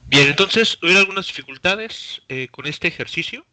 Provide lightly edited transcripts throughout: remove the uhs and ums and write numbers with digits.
Bien, entonces, ¿hubo algunas dificultades con este ejercicio?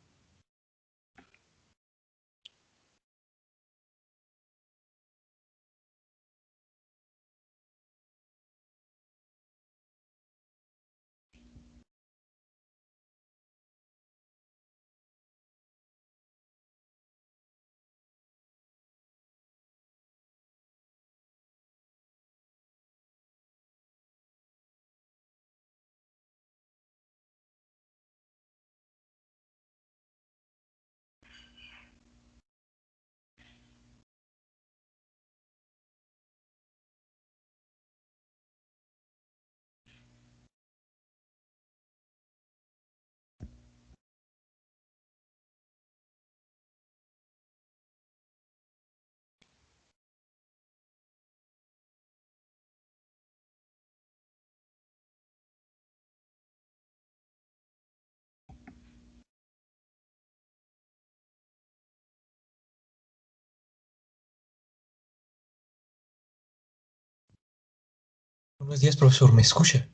Buenos días, profesor, ¿me escucha?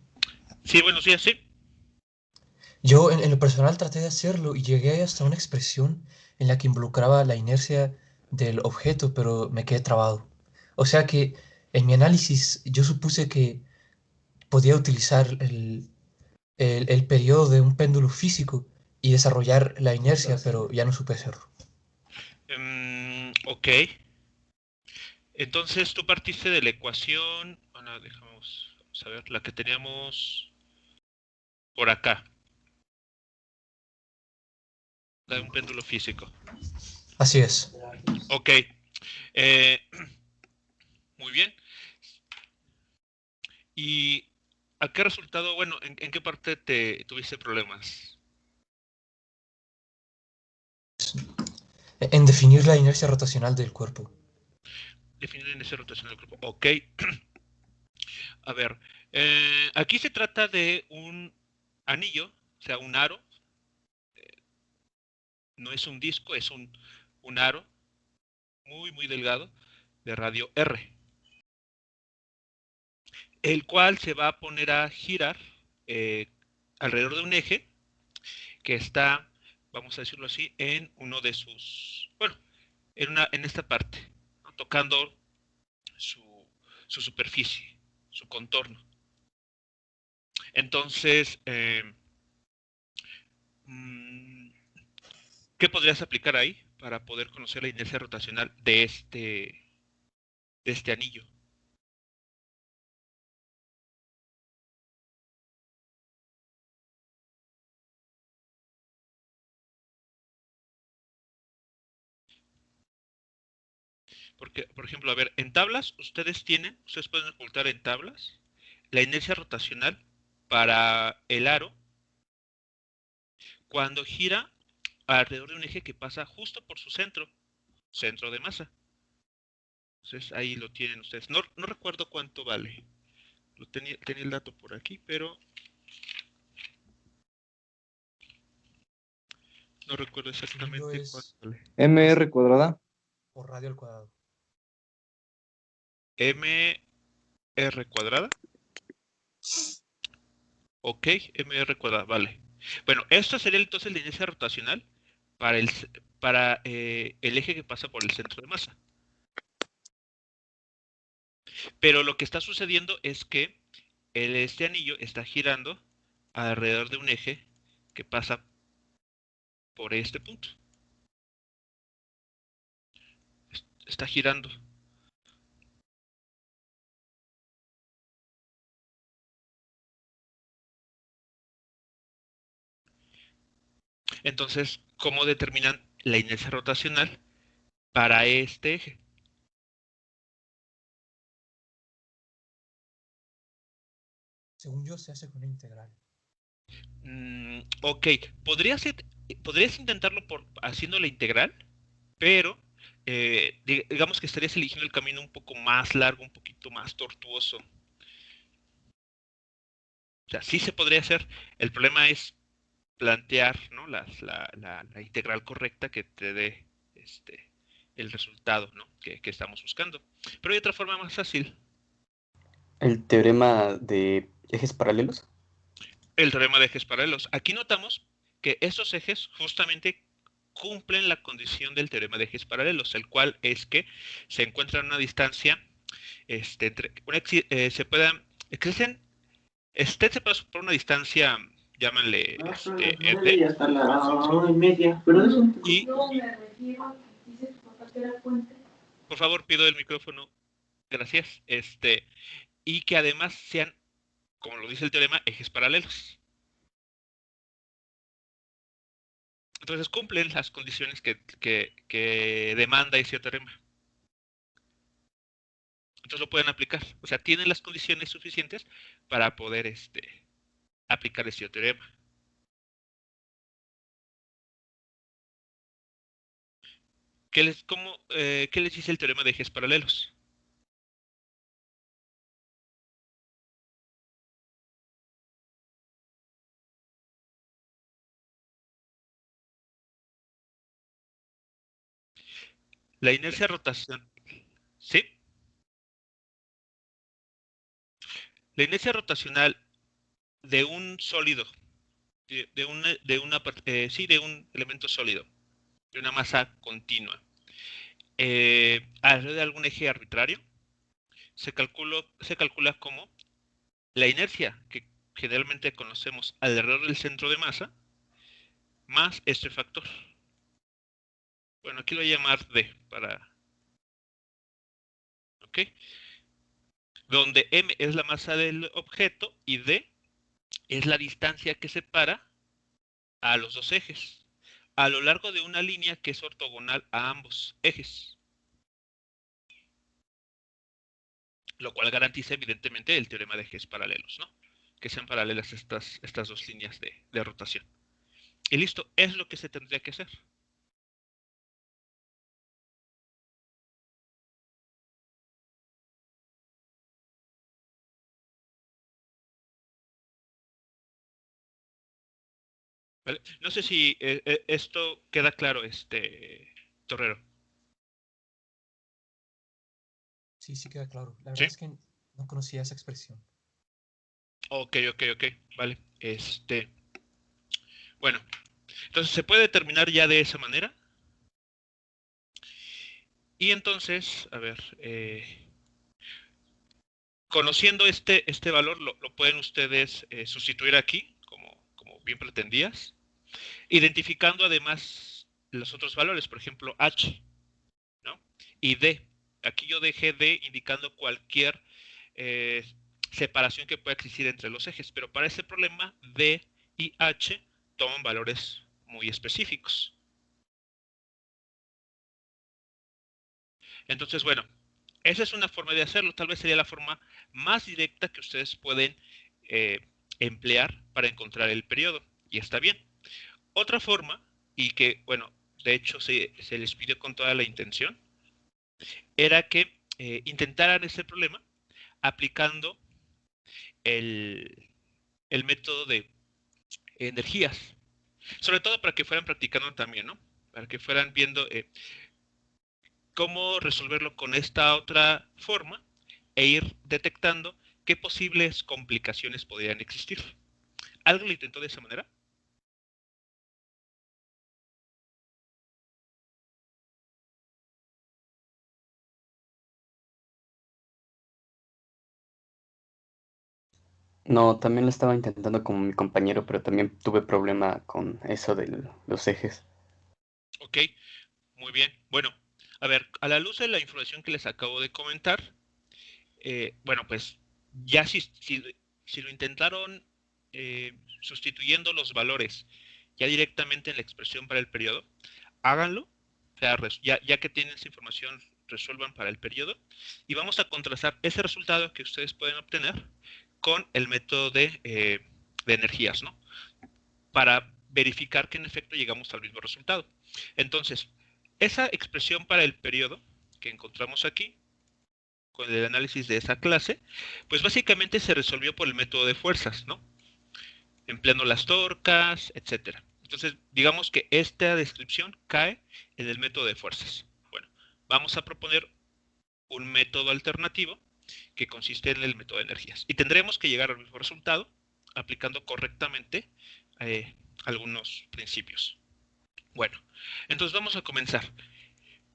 Sí, buenos días, sí. Yo en lo personal traté de hacerlo y llegué hasta una expresión en la que involucraba la inercia del objeto, pero me quedé trabado. O sea que en mi análisis yo supuse que podía utilizar el periodo de un péndulo físico y desarrollar la inercia, pero ya no supe hacerlo. Ok. Entonces, tú partiste de la ecuación, bueno, dejamos vamos a ver, la que teníamos por acá, la de un péndulo físico. Así es. Ok. Eh, muy bien. ¿Y a qué resultado, bueno, en qué parte te tuviste problemas? En definir la inercia rotacional del cuerpo. Definir la inercia rotacional del cuerpo. Ok. A ver, aquí se trata de un anillo, o sea, un aro. No es un disco, es un aro muy, muy delgado de radio R, el cual se va a poner a girar eh, alrededor de un eje que está, vamos a decirlo así, en uno de sus, bueno, en esta parte, ¿no? Tocando su, su superficie, su contorno. Entonces, ¿qué podrías aplicar ahí para poder conocer la inercia rotacional de este anillo? Porque, por ejemplo, a ver, en tablas ustedes pueden ocultar en tablas la inercia rotacional para el aro cuando gira alrededor de un eje que pasa justo por su centro de masa. Entonces ahí lo tienen ustedes. No, no recuerdo cuánto vale. Tenía el dato por aquí, pero no recuerdo Según yo exactamente cuánto es vale. masa MR cuadrada. por radio al cuadrado. MR cuadrada. Ok, MR cuadrada, vale. Bueno, esto sería entonces la inercia rotacional para el eje que pasa por el centro de masa. Pero lo que está sucediendo es que este anillo está girando alrededor de un eje que pasa por este punto. Está girando. Entonces, ¿cómo determinan la inercia rotacional para este eje? Según yo se hace con una integral. Ok, podrías, podrías intentarlo haciendo la integral, pero digamos que estarías eligiendo el camino un poco más largo, un poquito más tortuoso. O sea, sí se podría hacer. El problema es plantear, ¿no? La integral correcta que te dé el resultado, ¿no? que estamos buscando. Pero hay otra forma más fácil. El teorema de ¿Ejes paralelos? El teorema de ejes paralelos. Aquí notamos que estos ejes justamente cumplen la condición del teorema de ejes paralelos, el cual es que se encuentran a una distancia, se puedan, existen, estén separados por una distancia, llámanle, d, y hasta la 1:30, pero eso... y, por favor, pido el micrófono, gracias, y que además sean, como lo dice el teorema, ejes paralelos. Entonces cumplen las condiciones que demanda ese teorema. Entonces lo pueden aplicar. O sea, tienen las condiciones suficientes para poder aplicar ese teorema. ¿Qué les dice el teorema de ejes paralelos? La inercia rotacional. ¿Sí? La inercia rotacional de un sólido, de un elemento sólido, de una masa continua, alrededor de algún eje arbitrario, se calcula como la inercia que generalmente conocemos alrededor del centro de masa, más este factor. Bueno, aquí lo voy a llamar D ¿ok? Donde M es la masa del objeto y D es la distancia que separa a los dos ejes, a lo largo de una línea que es ortogonal a ambos ejes. Lo cual garantiza evidentemente el teorema de ejes paralelos, ¿no? Que sean paralelas estas dos líneas de rotación. Y listo, es lo que se tendría que hacer. ¿Vale? No sé si esto queda claro, Torrero. Sí, sí queda claro. La ¿Sí? verdad es que no conocía esa expresión. Ok, vale. Bueno, entonces se puede determinar ya de esa manera. Y entonces, a ver, conociendo este valor, lo pueden ustedes sustituir aquí, como bien pretendías, identificando además los otros valores, por ejemplo, H, ¿no? Y D. Aquí yo dejé D indicando cualquier eh, separación que pueda existir entre los ejes, pero para ese problema D y H toman valores muy específicos. Entonces, bueno, esa es una forma de hacerlo. Tal vez sería la forma más directa que ustedes pueden eh, emplear para encontrar el periodo. Y está bien. Otra forma, y que, bueno, de hecho se les pidió con toda la intención, era que intentaran ese problema aplicando el método de energías. Sobre todo para que fueran practicando también, ¿no? Para que fueran viendo cómo resolverlo con esta otra forma e ir detectando qué posibles complicaciones podrían existir. ¿Algo lo intentó de esa manera? No, también lo estaba intentando como mi compañero, pero también tuve problema con eso de los ejes. Ok, muy bien. Bueno, a ver, a la luz de la información que les acabo de comentar, bueno, pues ya si lo intentaron sustituyendo los valores ya directamente en la expresión para el periodo, háganlo. O sea, ya que tienen esa información, resuelvan para el periodo y vamos a contrastar ese resultado que ustedes pueden obtener con el método de energías, ¿no? Para verificar que en efecto llegamos al mismo resultado. Entonces, esa expresión para el periodo que encontramos aquí, con el análisis de esa clase, pues básicamente se resolvió por el método de fuerzas, ¿no? Empleando las torcas, etcétera. Entonces, digamos que esta descripción cae en el método de fuerzas. Bueno, vamos a proponer un método alternativo que consiste en el método de energías. Y tendremos que llegar al mismo resultado aplicando correctamente algunos principios. Bueno, entonces vamos a comenzar.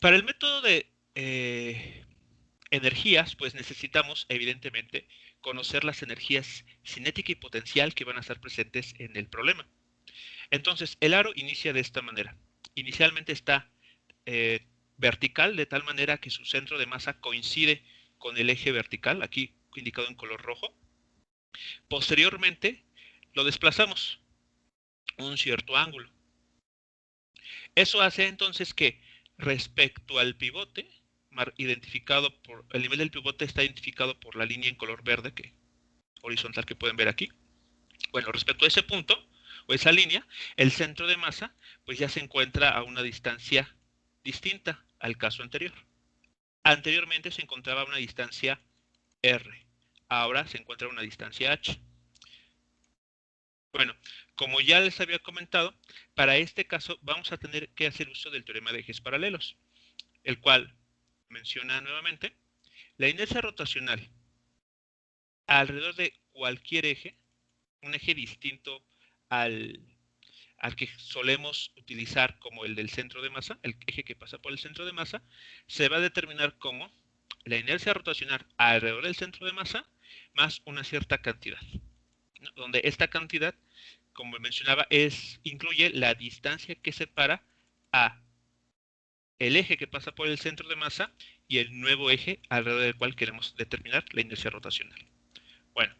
Para el método de energías, pues necesitamos, evidentemente, conocer las energías cinética y potencial que van a estar presentes en el problema. Entonces, el aro inicia de esta manera. Inicialmente está vertical, de tal manera que su centro de masa coincide con el eje vertical, aquí indicado en color rojo. Posteriormente, lo desplazamos un cierto ángulo. Eso hace entonces que respecto al pivote, identificado por el nivel del pivote está identificado por la línea en color verde horizontal que pueden ver aquí. Bueno, respecto a ese punto o esa línea, el centro de masa pues ya se encuentra a una distancia distinta al caso anterior. Anteriormente se encontraba a una distancia R, ahora se encuentra a una distancia H. Bueno, como ya les había comentado, para este caso vamos a tener que hacer uso del teorema de ejes paralelos, el cual menciona nuevamente la inercia rotacional alrededor de cualquier eje, un eje distinto al que solemos utilizar como el del centro de masa, el eje que pasa por el centro de masa, se va a determinar como la inercia rotacional alrededor del centro de masa más una cierta cantidad, ¿no? Donde esta cantidad, como mencionaba, incluye la distancia que separa a el eje que pasa por el centro de masa y el nuevo eje alrededor del cual queremos determinar la inercia rotacional. Bueno,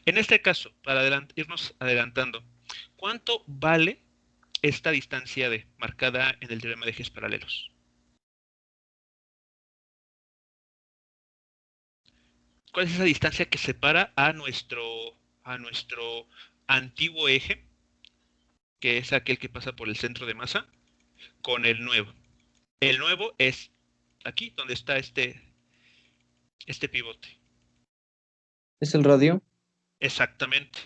en este caso, para irnos adelantando, ¿cuánto vale esta distancia D marcada en el teorema de ejes paralelos? ¿Cuál es esa distancia que separa a nuestro antiguo eje, que es aquel que pasa por el centro de masa, con el nuevo? El nuevo es aquí, donde está este pivote. ¿Es el radio? Exactamente,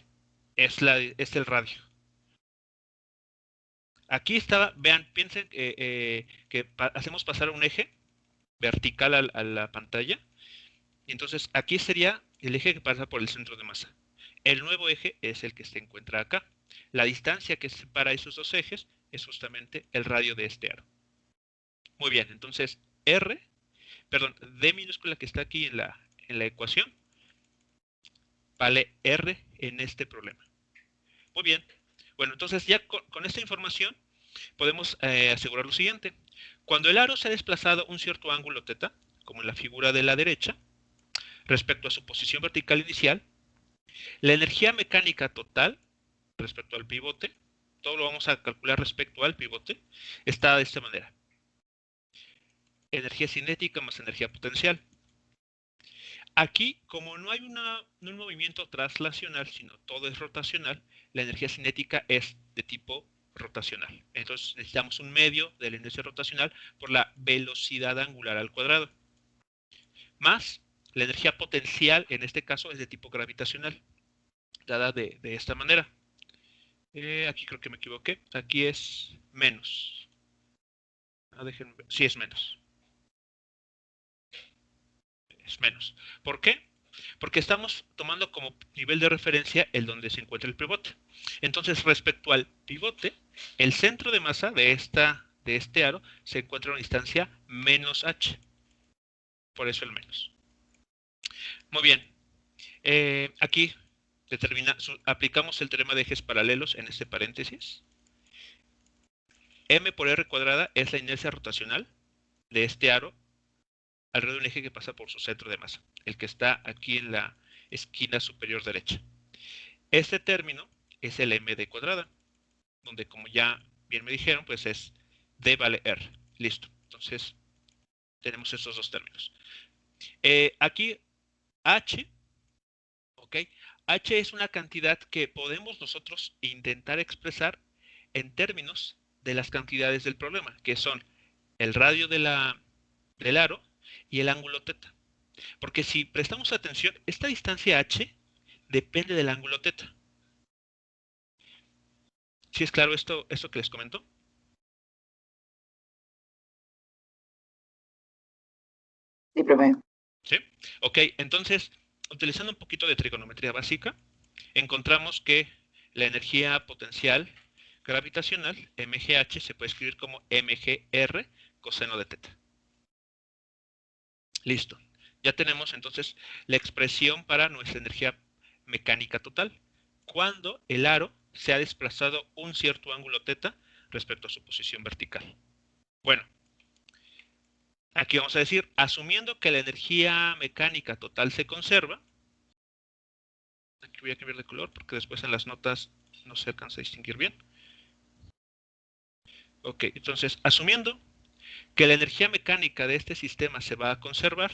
es el radio. Aquí estaba, vean, piensen que hacemos pasar un eje vertical a la pantalla. Y entonces aquí sería el eje que pasa por el centro de masa. El nuevo eje es el que se encuentra acá. La distancia que separa esos dos ejes es justamente el radio de este aro. Muy bien, entonces D minúscula que está aquí en la ecuación, vale R en este problema. Muy bien. Bueno, entonces ya con esta información podemos asegurar lo siguiente. Cuando el aro se ha desplazado un cierto ángulo θ, como en la figura de la derecha, respecto a su posición vertical inicial, la energía mecánica total respecto al pivote, todo lo vamos a calcular respecto al pivote, está de esta manera. Energía cinética más energía potencial. Aquí, como no hay un movimiento traslacional, sino todo es rotacional, la energía cinética es de tipo rotacional. Entonces necesitamos un medio de la inercia rotacional por la velocidad angular al cuadrado. Más la energía potencial, en este caso, es de tipo gravitacional, dada de esta manera. Aquí creo que me equivoqué. Aquí es menos. Déjenme ver. Sí, es menos. Es menos. ¿Por qué? Porque estamos tomando como nivel de referencia el donde se encuentra el pivote. Entonces, respecto al pivote, el centro de masa de este aro se encuentra a una distancia menos h. Por eso el menos. Muy bien. Aquí aplicamos el teorema de ejes paralelos en este paréntesis. M por R cuadrada es la inercia rotacional de este aro alrededor de un eje que pasa por su centro de masa, el que está aquí en la esquina superior derecha. Este término es el MD cuadrada, donde como ya bien me dijeron, pues es D vale R. Listo. Entonces, tenemos estos dos términos. Aquí H, ¿ok? H es una cantidad que podemos nosotros intentar expresar en términos de las cantidades del problema, que son el radio del aro y el ángulo θ. Porque si prestamos atención, esta distancia h depende del ángulo θ. ¿Sí es claro esto que les comento? Sí, profe. ¿Sí? Ok, entonces, utilizando un poquito de trigonometría básica, encontramos que la energía potencial gravitacional, mgh, se puede escribir como mgr coseno de teta. Listo. Ya tenemos entonces la expresión para nuestra energía mecánica total, cuando el aro se ha desplazado un cierto ángulo teta respecto a su posición vertical. Bueno, aquí vamos a decir, asumiendo que la energía mecánica total se conserva, aquí voy a cambiar de color porque después en las notas no se alcanza a distinguir bien. Ok, entonces, asumiendo que la energía mecánica de este sistema se va a conservar,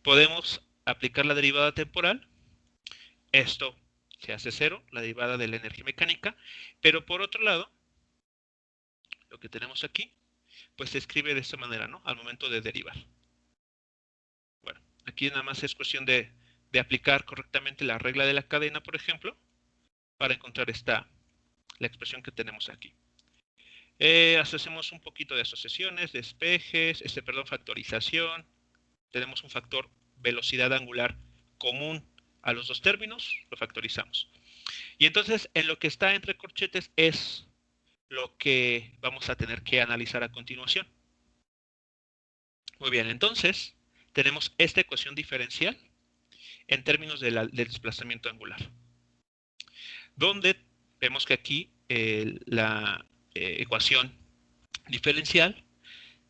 podemos aplicar la derivada temporal. Esto se hace cero, la derivada de la energía mecánica, pero por otro lado, lo que tenemos aquí, pues se escribe de esta manera, ¿no? Al momento de derivar. Bueno, aquí nada más es cuestión de aplicar correctamente la regla de la cadena, por ejemplo, para encontrar la expresión que tenemos aquí. Hacemos un poquito de asociaciones, despejes, factorización. Tenemos un factor velocidad angular común a los dos términos, lo factorizamos. Y entonces, en lo que está entre corchetes es lo que vamos a tener que analizar a continuación. Muy bien, entonces, tenemos esta ecuación diferencial en términos del desplazamiento angular, donde vemos que aquí la ecuación diferencial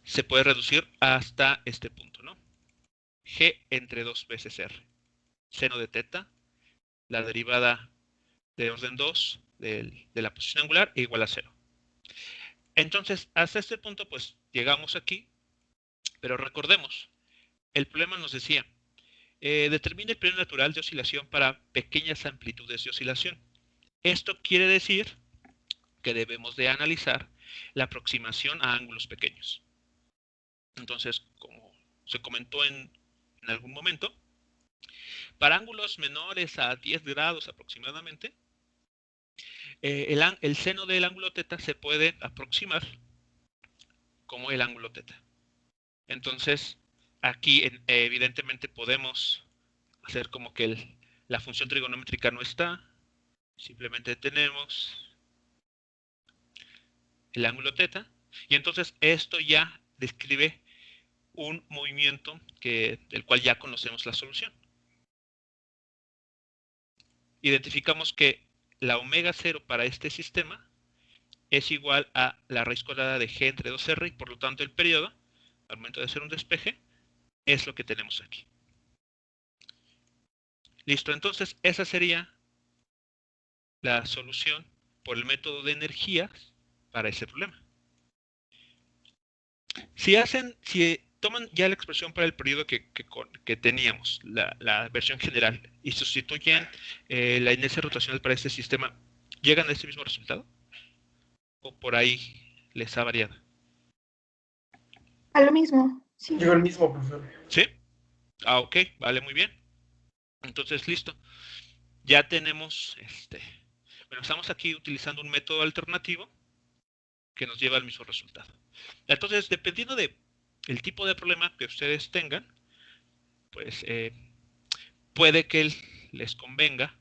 se puede reducir hasta este punto, ¿no? G entre 2 veces R. Seno de teta, la derivada de orden 2 de la posición angular e igual a 0. Entonces, hasta este punto, pues llegamos aquí, pero recordemos, el problema nos decía, determina el periodo natural de oscilación para pequeñas amplitudes de oscilación. Esto quiere decir que debemos de analizar la aproximación a ángulos pequeños. Entonces, como se comentó en algún momento, para ángulos menores a 10 grados aproximadamente, el seno del ángulo teta se puede aproximar como el ángulo teta. Entonces, aquí evidentemente podemos hacer como que la función trigonométrica no está. Simplemente tenemos el ángulo teta. Y entonces esto ya describe un movimiento del cual ya conocemos la solución. Identificamos que la omega 0 para este sistema es igual a la raíz cuadrada de g entre 2r y por lo tanto el periodo, al momento de hacer un despeje, es lo que tenemos aquí. Listo, entonces esa sería la solución por el método de energías para ese problema. Si toman ya la expresión para el periodo que teníamos, la versión general, y sustituyen la inercia rotacional para este sistema, ¿llegan a este mismo resultado? ¿O por ahí les ha variado? A lo mismo, sí. Llegó el mismo, profesor. ¿Sí? Ah, ok, vale, muy bien. Entonces, listo. Ya tenemos, bueno, estamos aquí utilizando un método alternativo que nos lleva al mismo resultado. Entonces, dependiendo del tipo de problema que ustedes tengan, pues puede que les convenga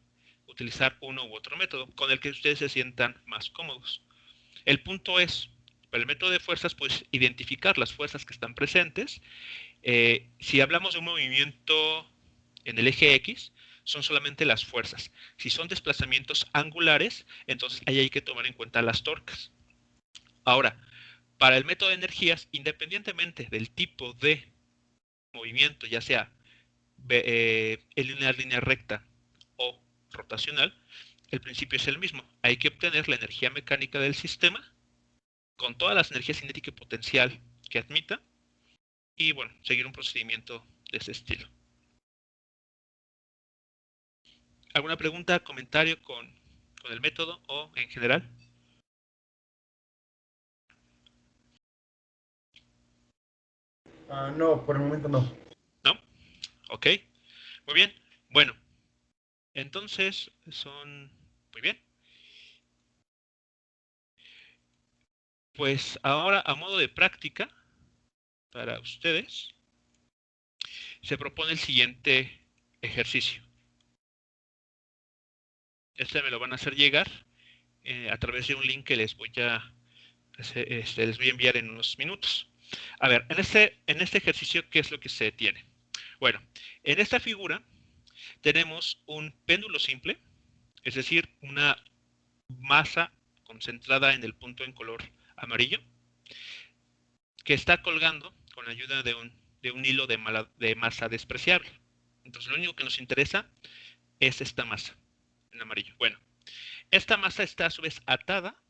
utilizar uno u otro método con el que ustedes se sientan más cómodos. El punto es, para el método de fuerzas, pues identificar las fuerzas que están presentes. Si hablamos de un movimiento en el eje X, son solamente las fuerzas. Si son desplazamientos angulares, entonces ahí hay que tomar en cuenta las torcas. Ahora, para el método de energías, independientemente del tipo de movimiento, ya sea lineal, línea recta o rotacional, el principio es el mismo. Hay que obtener la energía mecánica del sistema con todas las energías cinética y potencial que admita y, bueno, seguir un procedimiento de ese estilo. ¿Alguna pregunta, comentario con el método o en general? No, por el momento no. ¿No? Ok, muy bien. Bueno, entonces son... Muy bien. Pues ahora, a modo de práctica, para ustedes, se propone el siguiente ejercicio. Este me lo van a hacer llegar a través de un link que les voy a enviar en unos minutos. A ver, en este ejercicio, ¿qué es lo que se tiene? Bueno, en esta figura tenemos un péndulo simple, es decir, una masa concentrada en el punto en color amarillo, que está colgando con la ayuda de un hilo de masa despreciable. Entonces, lo único que nos interesa es esta masa en amarillo. Bueno, esta masa está a su vez atada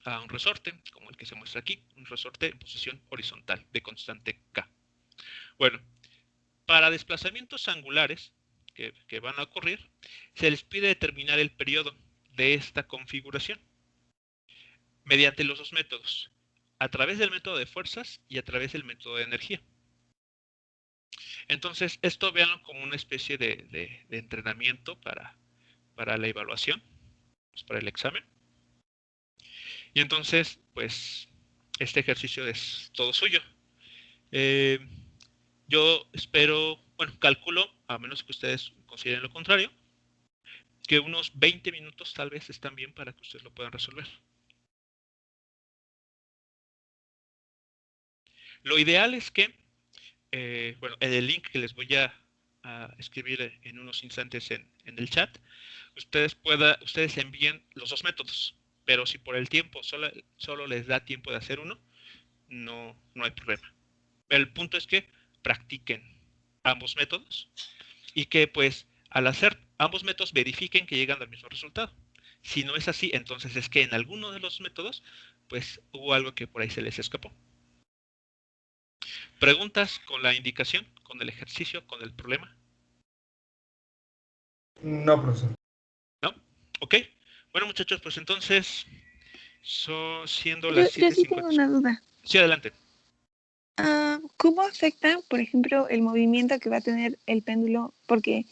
a un resorte, como el que se muestra aquí, un resorte en posición horizontal de constante K. Bueno, para desplazamientos angulares que van a ocurrir, se les pide determinar el periodo de esta configuración mediante los dos métodos, a través del método de fuerzas y a través del método de energía. Entonces, esto véanlo como una especie de entrenamiento para la evaluación, pues para el examen. Y entonces, pues, este ejercicio es todo suyo. Yo espero, bueno, calculo, a menos que ustedes consideren lo contrario, que unos 20 minutos tal vez están bien para que ustedes lo puedan resolver. Lo ideal es que, bueno, en el link que les voy a escribir en unos instantes en el chat, ustedes envíen los dos métodos, pero si por el tiempo solo les da tiempo de hacer uno, no hay problema. El punto es que practiquen ambos métodos y que pues al hacer ambos métodos verifiquen que llegan al mismo resultado. Si no es así, entonces es que en alguno de los métodos pues hubo algo que por ahí se les escapó. ¿Preguntas con la indicación, con el ejercicio, con el problema? No, profesor. ¿No? Ok. Bueno, muchachos, pues entonces, siendo Yo las sí tengo 7:50. una duda. Sí, adelante. ¿Cómo afecta, por ejemplo, el movimiento que va a tener el péndulo? Porque,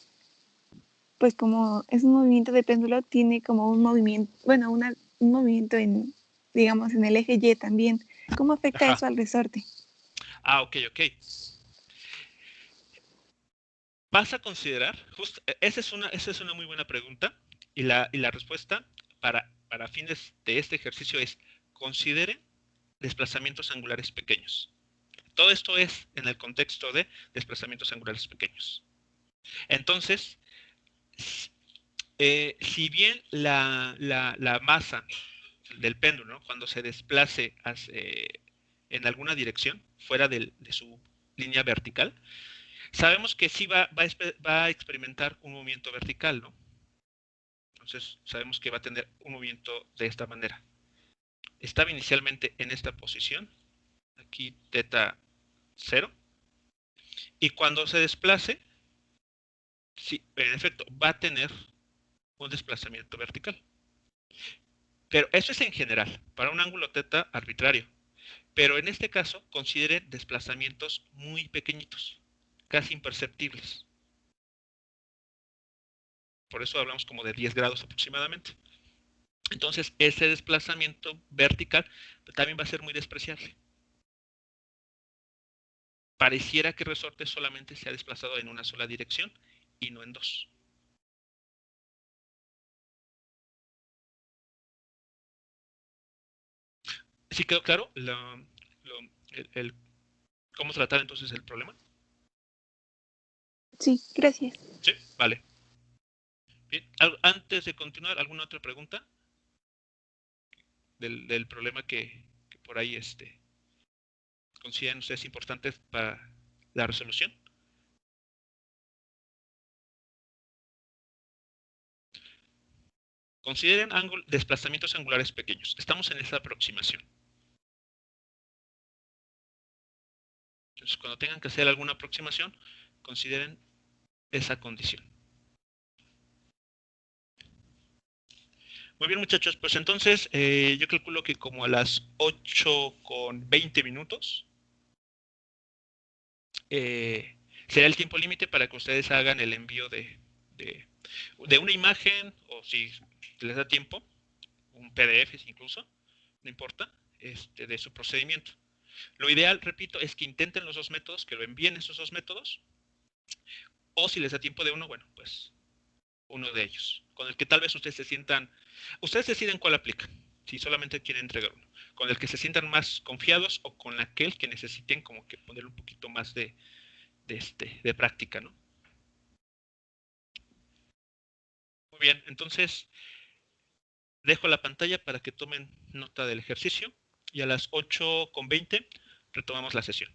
pues como es un movimiento de péndulo, tiene como un movimiento, bueno, un movimiento en, digamos, en el eje Y también. ¿Cómo afecta Ajá. eso al resorte? Ok. Vas a considerar, esa es una muy buena pregunta, y la respuesta para fines de este ejercicio es: considere desplazamientos angulares pequeños. Todo esto es en el contexto de desplazamientos angulares pequeños. Entonces, si bien la masa del péndulo, ¿no?, cuando se desplace en alguna dirección, fuera de su línea vertical, sabemos que sí va a experimentar un movimiento vertical, ¿no? Entonces, sabemos que va a tener un movimiento de esta manera. Estaba inicialmente en esta posición, aquí teta 0, y cuando se desplace, sí, en efecto, va a tener un desplazamiento vertical. Pero eso es en general, para un ángulo teta arbitrario. Pero en este caso, considere desplazamientos muy pequeñitos, casi imperceptibles. Por eso hablamos como de 10 grados aproximadamente. Entonces, ese desplazamiento vertical también va a ser muy despreciable. Pareciera que el resorte solamente se ha desplazado en una sola dirección y no en dos. ¿Sí quedó claro cómo tratar entonces el problema? Sí, gracias. Sí, vale. Bien, antes de continuar, ¿alguna otra pregunta del problema que por ahí consideran ustedes importantes para la resolución? Consideren desplazamientos angulares pequeños. Estamos en esa aproximación. Entonces, cuando tengan que hacer alguna aproximación, consideren esa condición. Muy bien, muchachos, pues entonces yo calculo que como a las 8:20 será el tiempo límite para que ustedes hagan el envío de una imagen, o si les da tiempo, un PDF incluso, no importa, de su procedimiento. Lo ideal, repito, es que intenten los dos métodos, que lo envíen esos dos métodos, O si les da tiempo de uno, bueno, pues uno de ellos, con el que tal vez ustedes se sientan, ustedes deciden cuál aplican, si solamente quieren entregar uno, con el que se sientan más confiados o con aquel que necesiten como que ponerle un poquito más de práctica, ¿no? Muy bien, entonces dejo la pantalla para que tomen nota del ejercicio y a las 8:20 retomamos la sesión.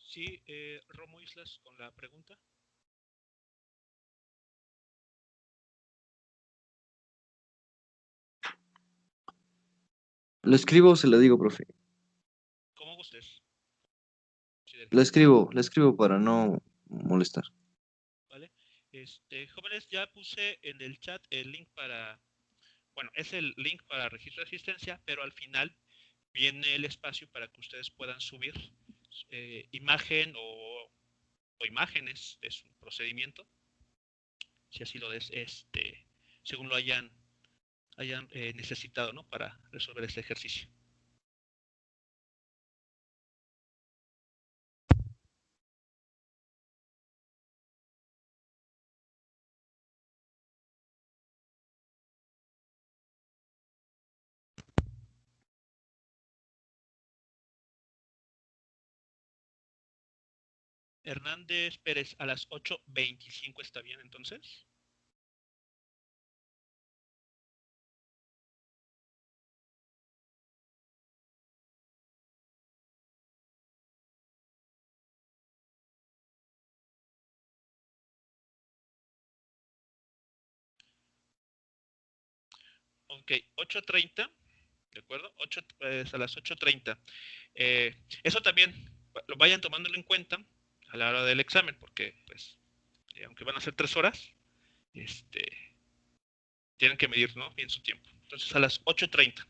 Sí, Romo Islas con la pregunta. ¿La escribo o se la digo, profe? ¿Cómo gustes? Considere, La escribo para no molestar. ¿vale? Jóvenes, ya puse en el chat el link para, bueno, es el link para registro de asistencia, pero al final viene el espacio para que ustedes puedan subir imagen o imágenes de su procedimiento, si así lo des, según lo hayan necesitado, ¿no? Para resolver este ejercicio. Hernández Pérez, a las 8:25 está bien, entonces. Ok, 8:30, ¿de acuerdo? A las 8:30. Eso también lo vayan tomándolo en cuenta a la hora del examen, porque, pues, aunque van a ser 3 horas, tienen que medir, ¿no? Bien su tiempo. Entonces, a las 8:30.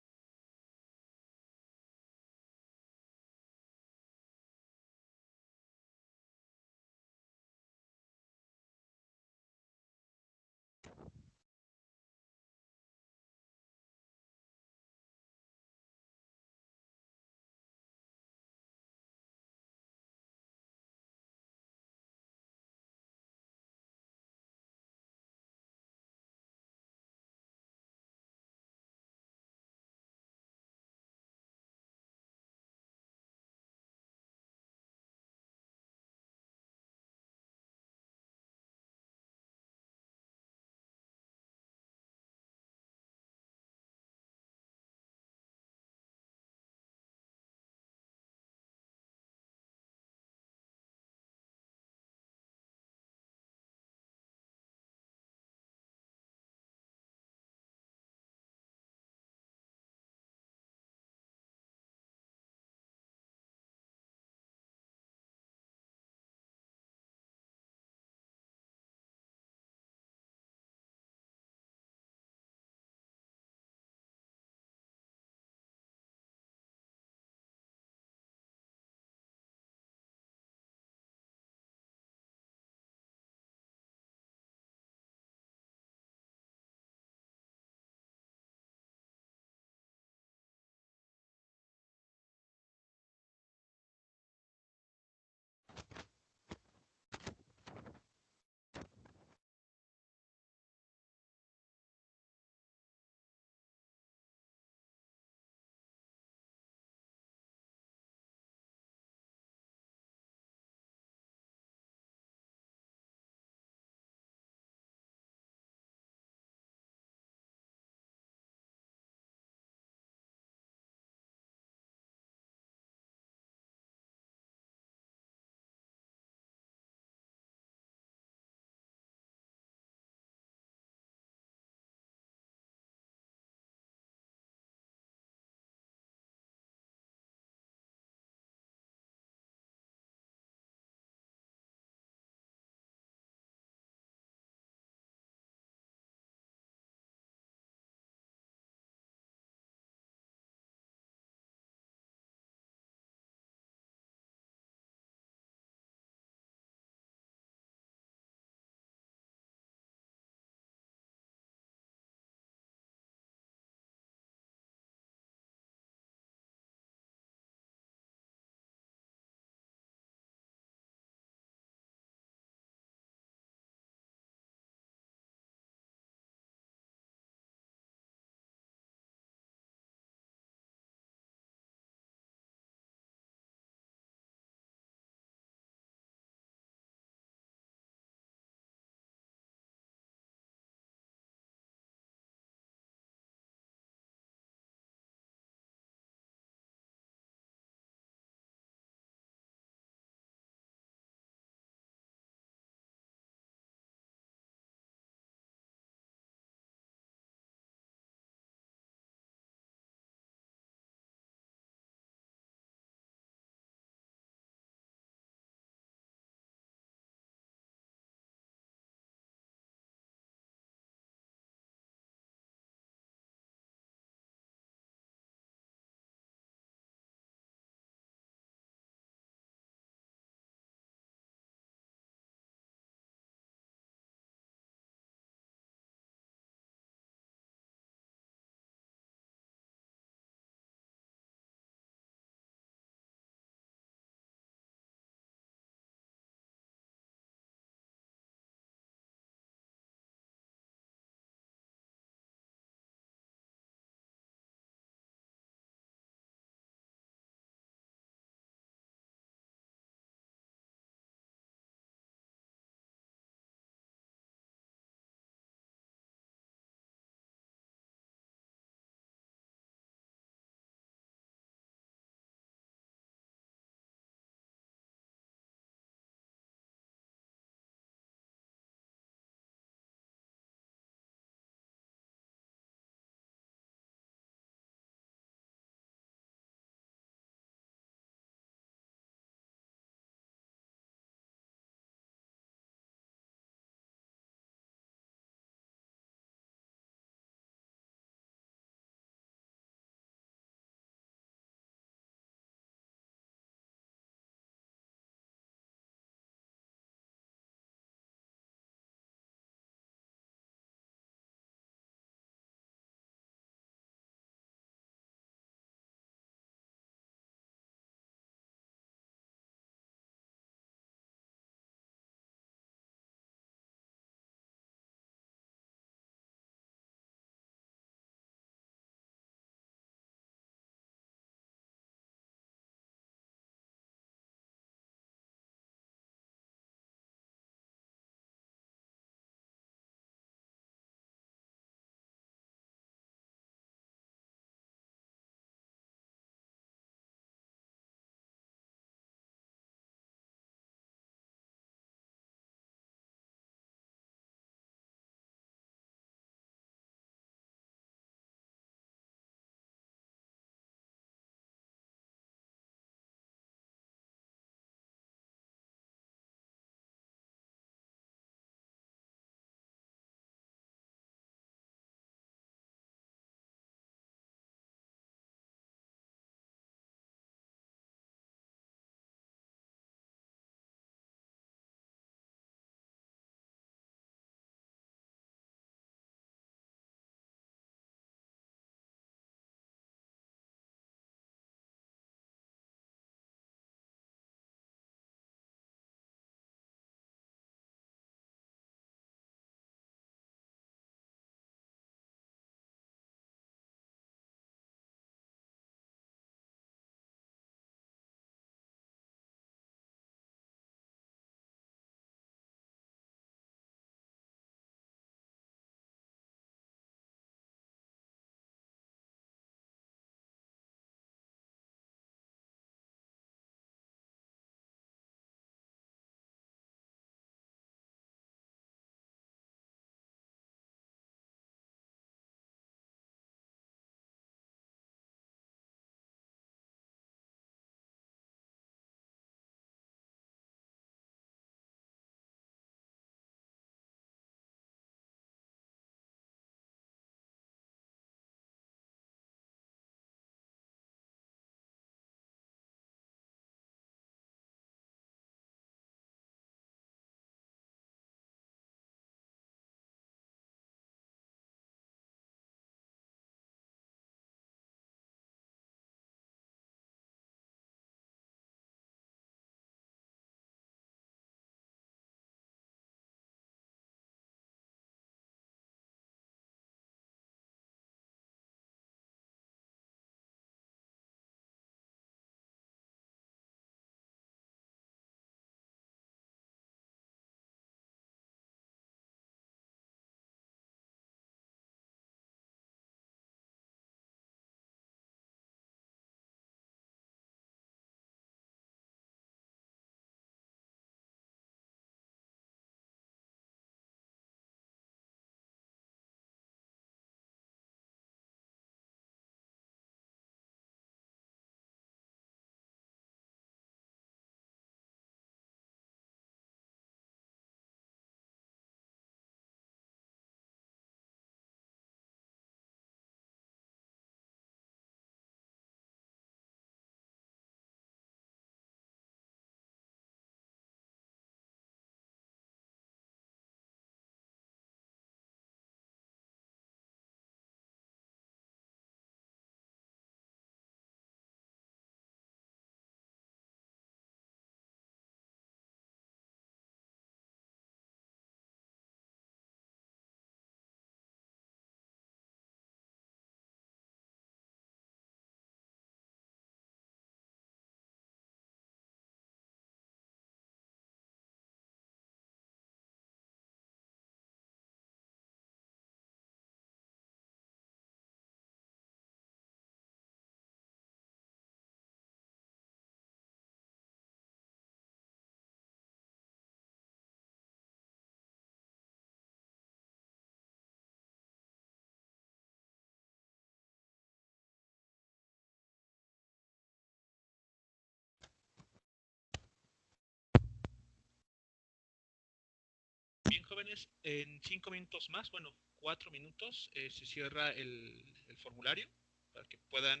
Bien, jóvenes, en 5 minutos más, bueno, 4 minutos, se cierra el formulario para que puedan,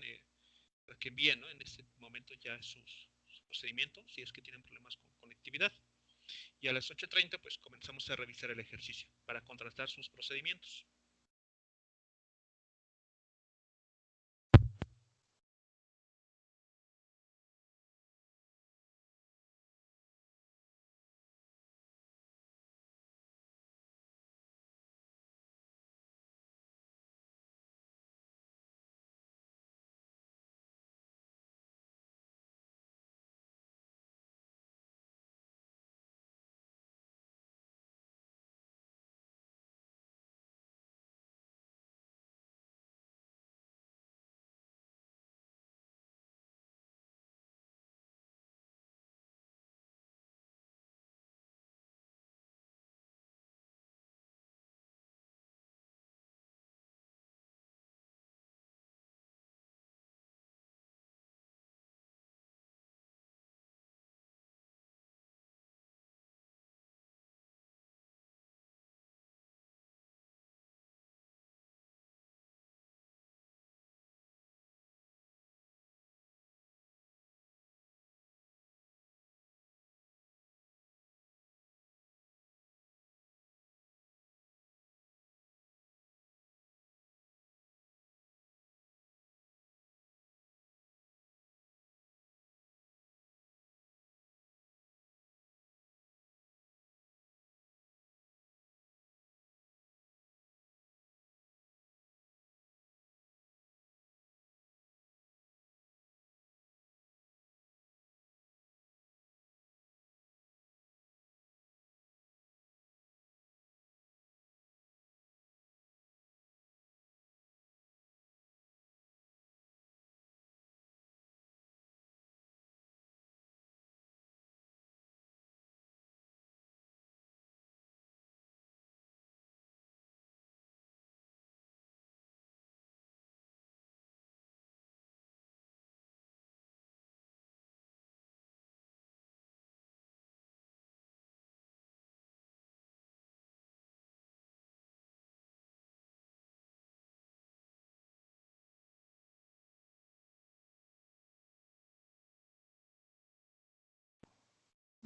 para que envíen, ¿no? En este momento ya sus procedimientos, si es que tienen problemas con conectividad. Y a las 8:30 pues comenzamos a revisar el ejercicio para contrastar sus procedimientos.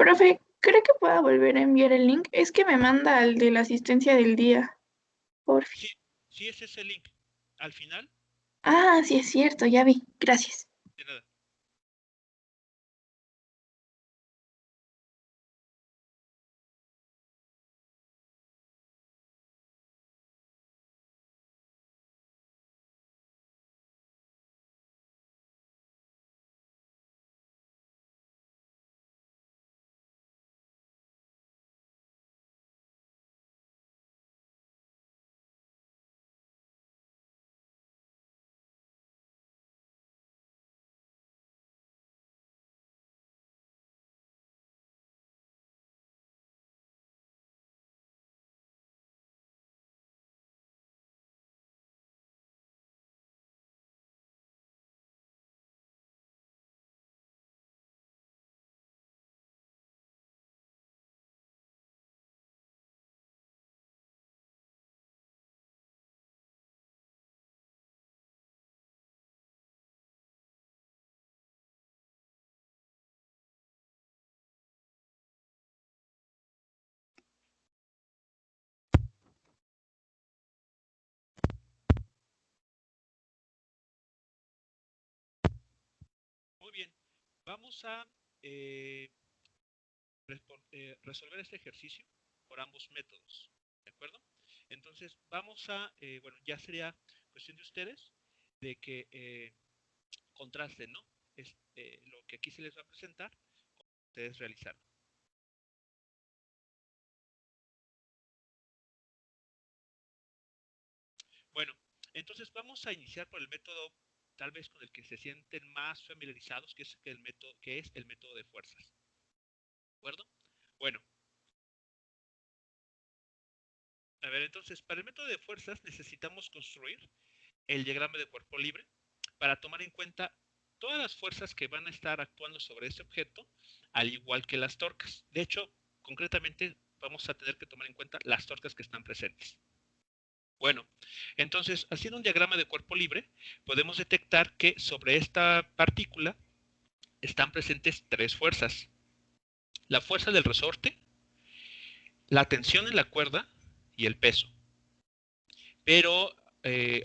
Profe, ¿cree que pueda volver a enviar el link? Es que me manda al de la asistencia del día. Porfi. Sí, sí, ese es el link. Al final, Ah, sí es cierto, ya vi. Gracias. de nada. Muy bien, vamos a eh, resolver este ejercicio por ambos métodos, ¿de acuerdo? Entonces vamos a, bueno, ya sería cuestión de ustedes de que contrasten, ¿no? Es, lo que aquí se les va a presentar, ustedes realizarlo. Bueno, entonces vamos a iniciar por el método tal vez con el que se sienten más familiarizados, que es el método de fuerzas. ¿De acuerdo? Bueno, a ver, entonces, para el método de fuerzas necesitamos construir el diagrama de cuerpo libre para tomar en cuenta todas las fuerzas que van a estar actuando sobre ese objeto, al igual que las torcas. De hecho, concretamente vamos a tener que tomar en cuenta las torcas que están presentes. Bueno, entonces, haciendo un diagrama de cuerpo libre, podemos detectar que sobre esta partícula están presentes tres fuerzas. La fuerza del resorte, la tensión en la cuerda y el peso. Pero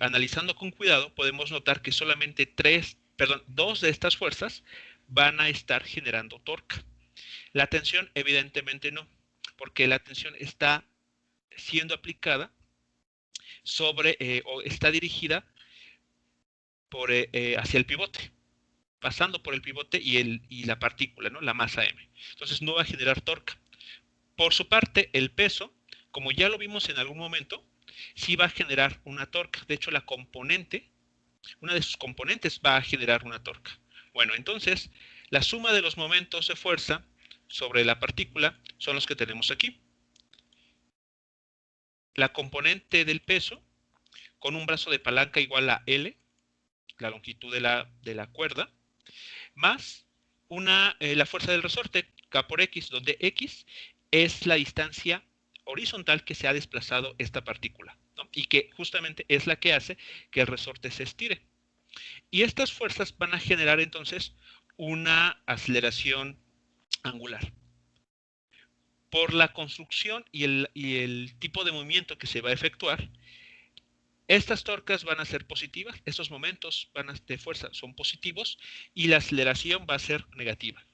analizando con cuidado podemos notar que solamente dos de estas fuerzas van a estar generando torque. La tensión evidentemente no, porque la tensión está siendo aplicada o está dirigida hacia el pivote, pasando por el pivote y la partícula, ¿no? La masa m. Entonces no va a generar torque. Por su parte, el peso, como ya lo vimos en algún momento, sí va a generar una torque. De hecho, una de sus componentes va a generar una torque. Bueno, entonces, la suma de los momentos de fuerza sobre la partícula son los que tenemos aquí. La componente del peso, con un brazo de palanca igual a L, la longitud de la cuerda, más la fuerza del resorte, K por X, donde X es la distancia horizontal que se ha desplazado esta partícula, ¿no? Y que justamente es la que hace que el resorte se estire. Y estas fuerzas van a generar entonces una aceleración angular. Por la construcción y el tipo de movimiento que se va a efectuar, estas torcas van a ser positivas, estos momentos de fuerza son positivos y la aceleración va a ser negativa.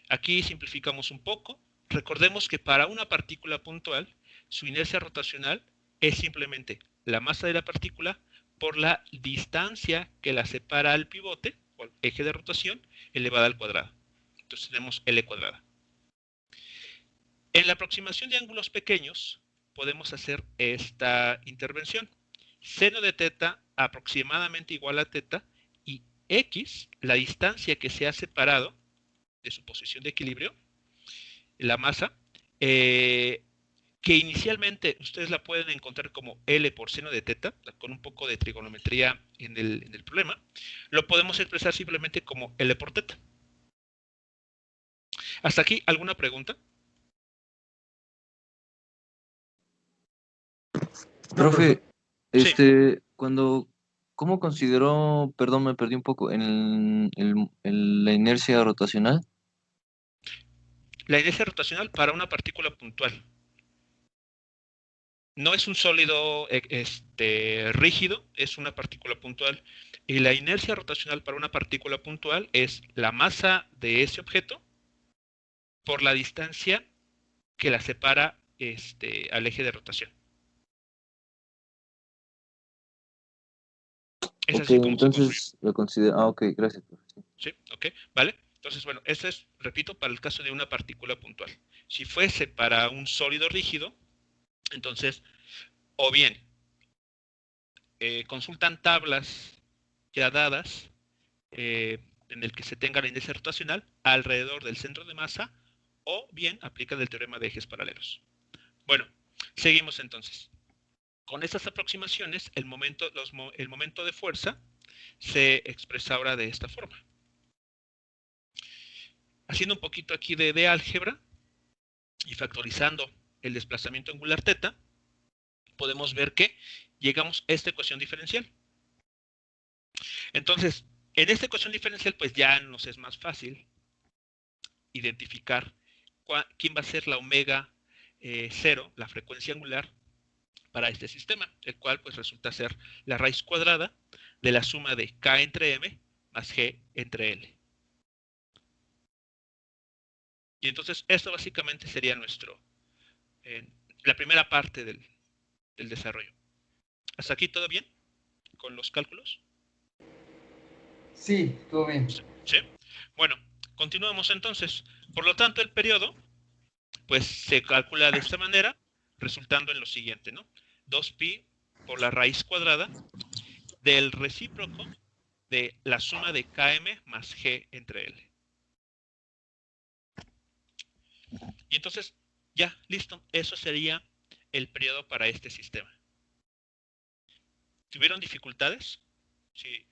Aquí simplificamos un poco. Recordemos que para una partícula puntual, su inercia rotacional es simplemente la masa de la partícula por la distancia que la separa al pivote, o al eje de rotación, elevada al cuadrado. Entonces tenemos L cuadrada. En la aproximación de ángulos pequeños, podemos hacer esta intervención. Seno de teta aproximadamente igual a teta y X, la distancia que se ha separado de su posición de equilibrio, la masa, que inicialmente ustedes la pueden encontrar como L por seno de teta, con un poco de trigonometría en el problema, lo podemos expresar simplemente como L por teta. ¿Hasta aquí alguna pregunta? Profe, Sí. ¿cómo consideró, perdón, me perdí un poco, la inercia rotacional? La inercia rotacional para una partícula puntual. No es un sólido rígido, es una partícula puntual. Y la inercia rotacional para una partícula puntual es la masa de ese objeto por la distancia que la separa al eje de rotación. Es Ok, así como se construye. entonces lo considero. Ah, ok, gracias, profe. ¿Sí? ¿Ok? ¿Vale? Entonces, bueno, eso es, repito, para el caso de una partícula puntual. Si fuese para un sólido rígido, entonces, o bien, consultan tablas ya dadas en el que se tenga la inercia rotacional alrededor del centro de masa, o bien aplican el teorema de ejes paralelos. Bueno, seguimos entonces. Con estas aproximaciones, el momento de fuerza se expresa ahora de esta forma. Haciendo un poquito aquí de álgebra y factorizando el desplazamiento angular θ, podemos ver que llegamos a esta ecuación diferencial. Entonces, en esta ecuación diferencial, pues ya nos es más fácil identificar quién va a ser la omega 0, la frecuencia angular, para este sistema, el cual pues resulta ser la raíz cuadrada de la suma de K entre M más G entre L. Y entonces esto básicamente sería la primera parte del desarrollo. ¿Hasta aquí todo bien con los cálculos? Sí, todo bien. ¿Sí? Bueno, continuamos entonces. Por lo tanto, el periodo pues se calcula de esta manera, resultando en lo siguiente, ¿no? 2pi por la raíz cuadrada del recíproco de la suma de Km más G entre L. Y entonces, ya, listo. Eso sería el periodo para este sistema. ¿Tuvieron dificultades? Sí,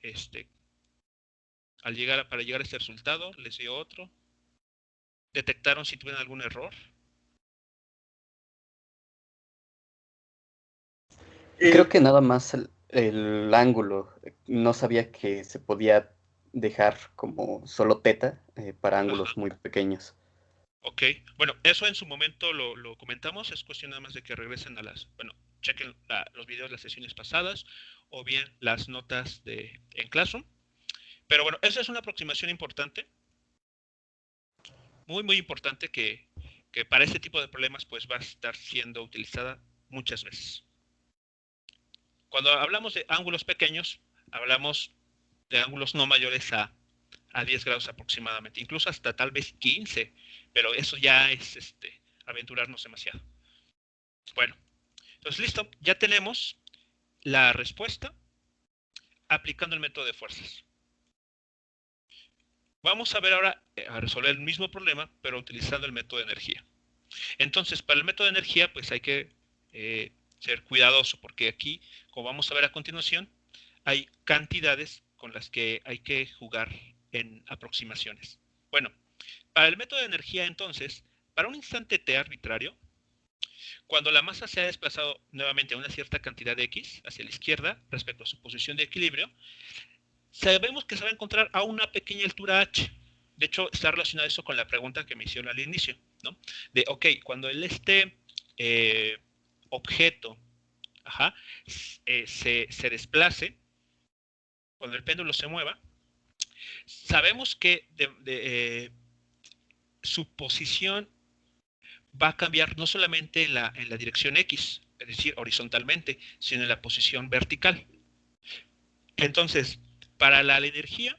para llegar a este resultado, les dio otro. ¿Detectaron si tuvieron algún error? Creo que nada más el ángulo. No sabía que se podía dejar como solo teta para Ajá, ángulos muy pequeños. ok. Bueno, eso en su momento lo comentamos. Es cuestión nada más de que regresen bueno, chequen los videos de las sesiones pasadas o bien las notas en Classroom. Pero bueno, esa es una aproximación importante, muy, muy importante que para este tipo de problemas pues va a estar siendo utilizada muchas veces. Cuando hablamos de ángulos pequeños, hablamos de ángulos no mayores a 10 grados aproximadamente, incluso hasta tal vez 15, pero eso ya es aventurarnos demasiado. Bueno, entonces listo, ya tenemos la respuesta aplicando el método de fuerzas. Vamos a ver ahora a resolver el mismo problema, pero utilizando el método de energía. Entonces, para el método de energía, pues hay que ser cuidadoso, porque aquí, como vamos a ver a continuación, hay cantidades con las que hay que jugar en aproximaciones. Bueno, para el método de energía, entonces, para un instante t arbitrario, cuando la masa se ha desplazado nuevamente a una cierta cantidad de x hacia la izquierda respecto a su posición de equilibrio, sabemos que se va a encontrar a una pequeña altura h. De hecho, está relacionado eso con la pregunta que me hicieron al inicio, ¿no? De, ok, cuando objeto se desplace, cuando el péndulo se mueva, sabemos que su posición va a cambiar no solamente en la dirección X, es decir, horizontalmente, sino en la posición vertical. Entonces, para la energía,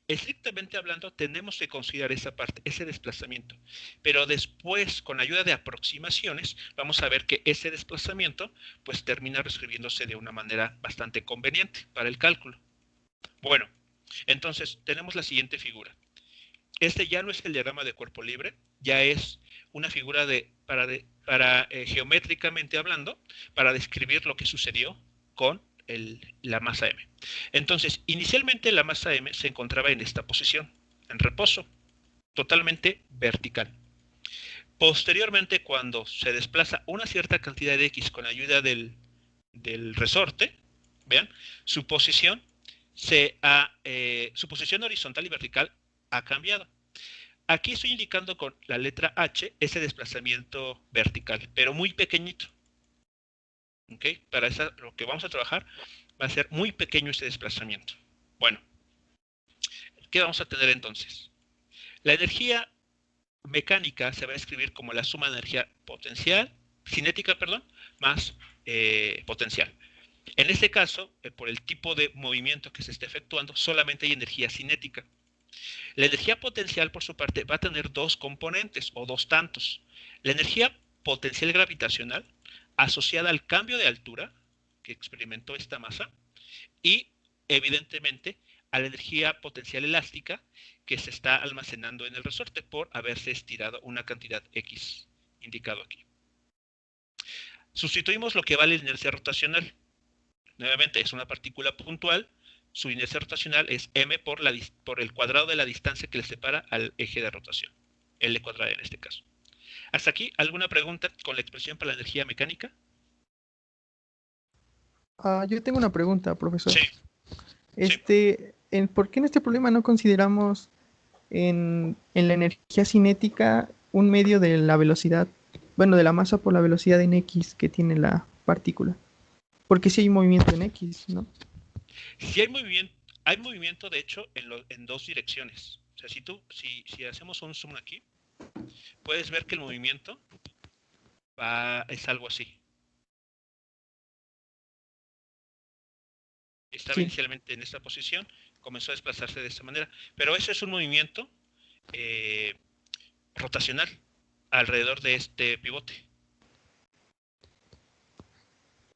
estrictamente hablando, tenemos que considerar esa parte, ese desplazamiento. Pero después, con ayuda de aproximaciones, vamos a ver que ese desplazamiento pues termina reescribiéndose de una manera bastante conveniente para el cálculo. Bueno, entonces tenemos la siguiente figura. Este ya no es el diagrama de cuerpo libre, ya es una figura geométricamente hablando, para describir lo que sucedió con la masa M. Entonces, inicialmente la masa M se encontraba en esta posición, en reposo, totalmente vertical. Posteriormente, cuando se desplaza una cierta cantidad de X con ayuda del resorte, vean, su posición horizontal y vertical ha cambiado. Aquí estoy indicando con la letra H ese desplazamiento vertical, pero muy pequeñito. ¿Ok? Para lo que vamos a trabajar va a ser muy pequeño este desplazamiento. Bueno, ¿qué vamos a tener entonces? La energía mecánica se va a escribir como la suma de energía cinética, más potencial. En este caso, por el tipo de movimiento que se está efectuando, solamente hay energía cinética. La energía potencial, por su parte, va a tener dos componentes o dos tantos. La energía potencial gravitacional, asociada al cambio de altura que experimentó esta masa, y, evidentemente, a la energía potencial elástica que se está almacenando en el resorte por haberse estirado una cantidad X, indicado aquí. Sustituimos lo que vale la inercia rotacional. Nuevamente, es una partícula puntual. Su inercia rotacional es m por el cuadrado de la distancia que le separa al eje de rotación, L cuadrada en este caso. Hasta aquí, ¿alguna pregunta con la expresión para la energía mecánica? Yo tengo una pregunta, profesor. Sí. ¿Por qué en este problema no consideramos en la energía cinética un medio de la velocidad, bueno, de la masa por la velocidad en X que tiene la partícula? Porque si hay movimiento en X, ¿no? Si hay movimiento de hecho en dos direcciones. O sea, si hacemos un zoom aquí, puedes ver que el movimiento es algo así. Estaba Sí. inicialmente en esta posición, comenzó a desplazarse de esta manera, pero ese es un movimiento rotacional alrededor de este pivote.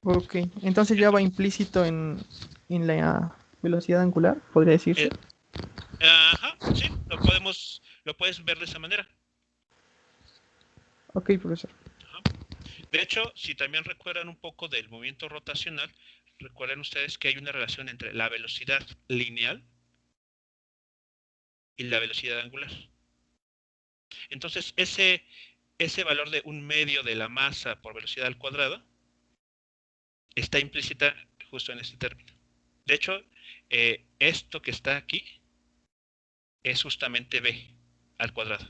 Ok, entonces ya va implícito en la velocidad angular, podría decirse. Ajá, sí, lo puedes ver de esa manera. Ok, profesor. Ajá. De hecho, si también recuerdan un poco del movimiento rotacional, recuerden ustedes que hay una relación entre la velocidad lineal y la velocidad angular. Entonces, ese valor de un medio de la masa por velocidad al cuadrado está implícita justo en este término. De hecho, esto que está aquí es justamente b al cuadrado.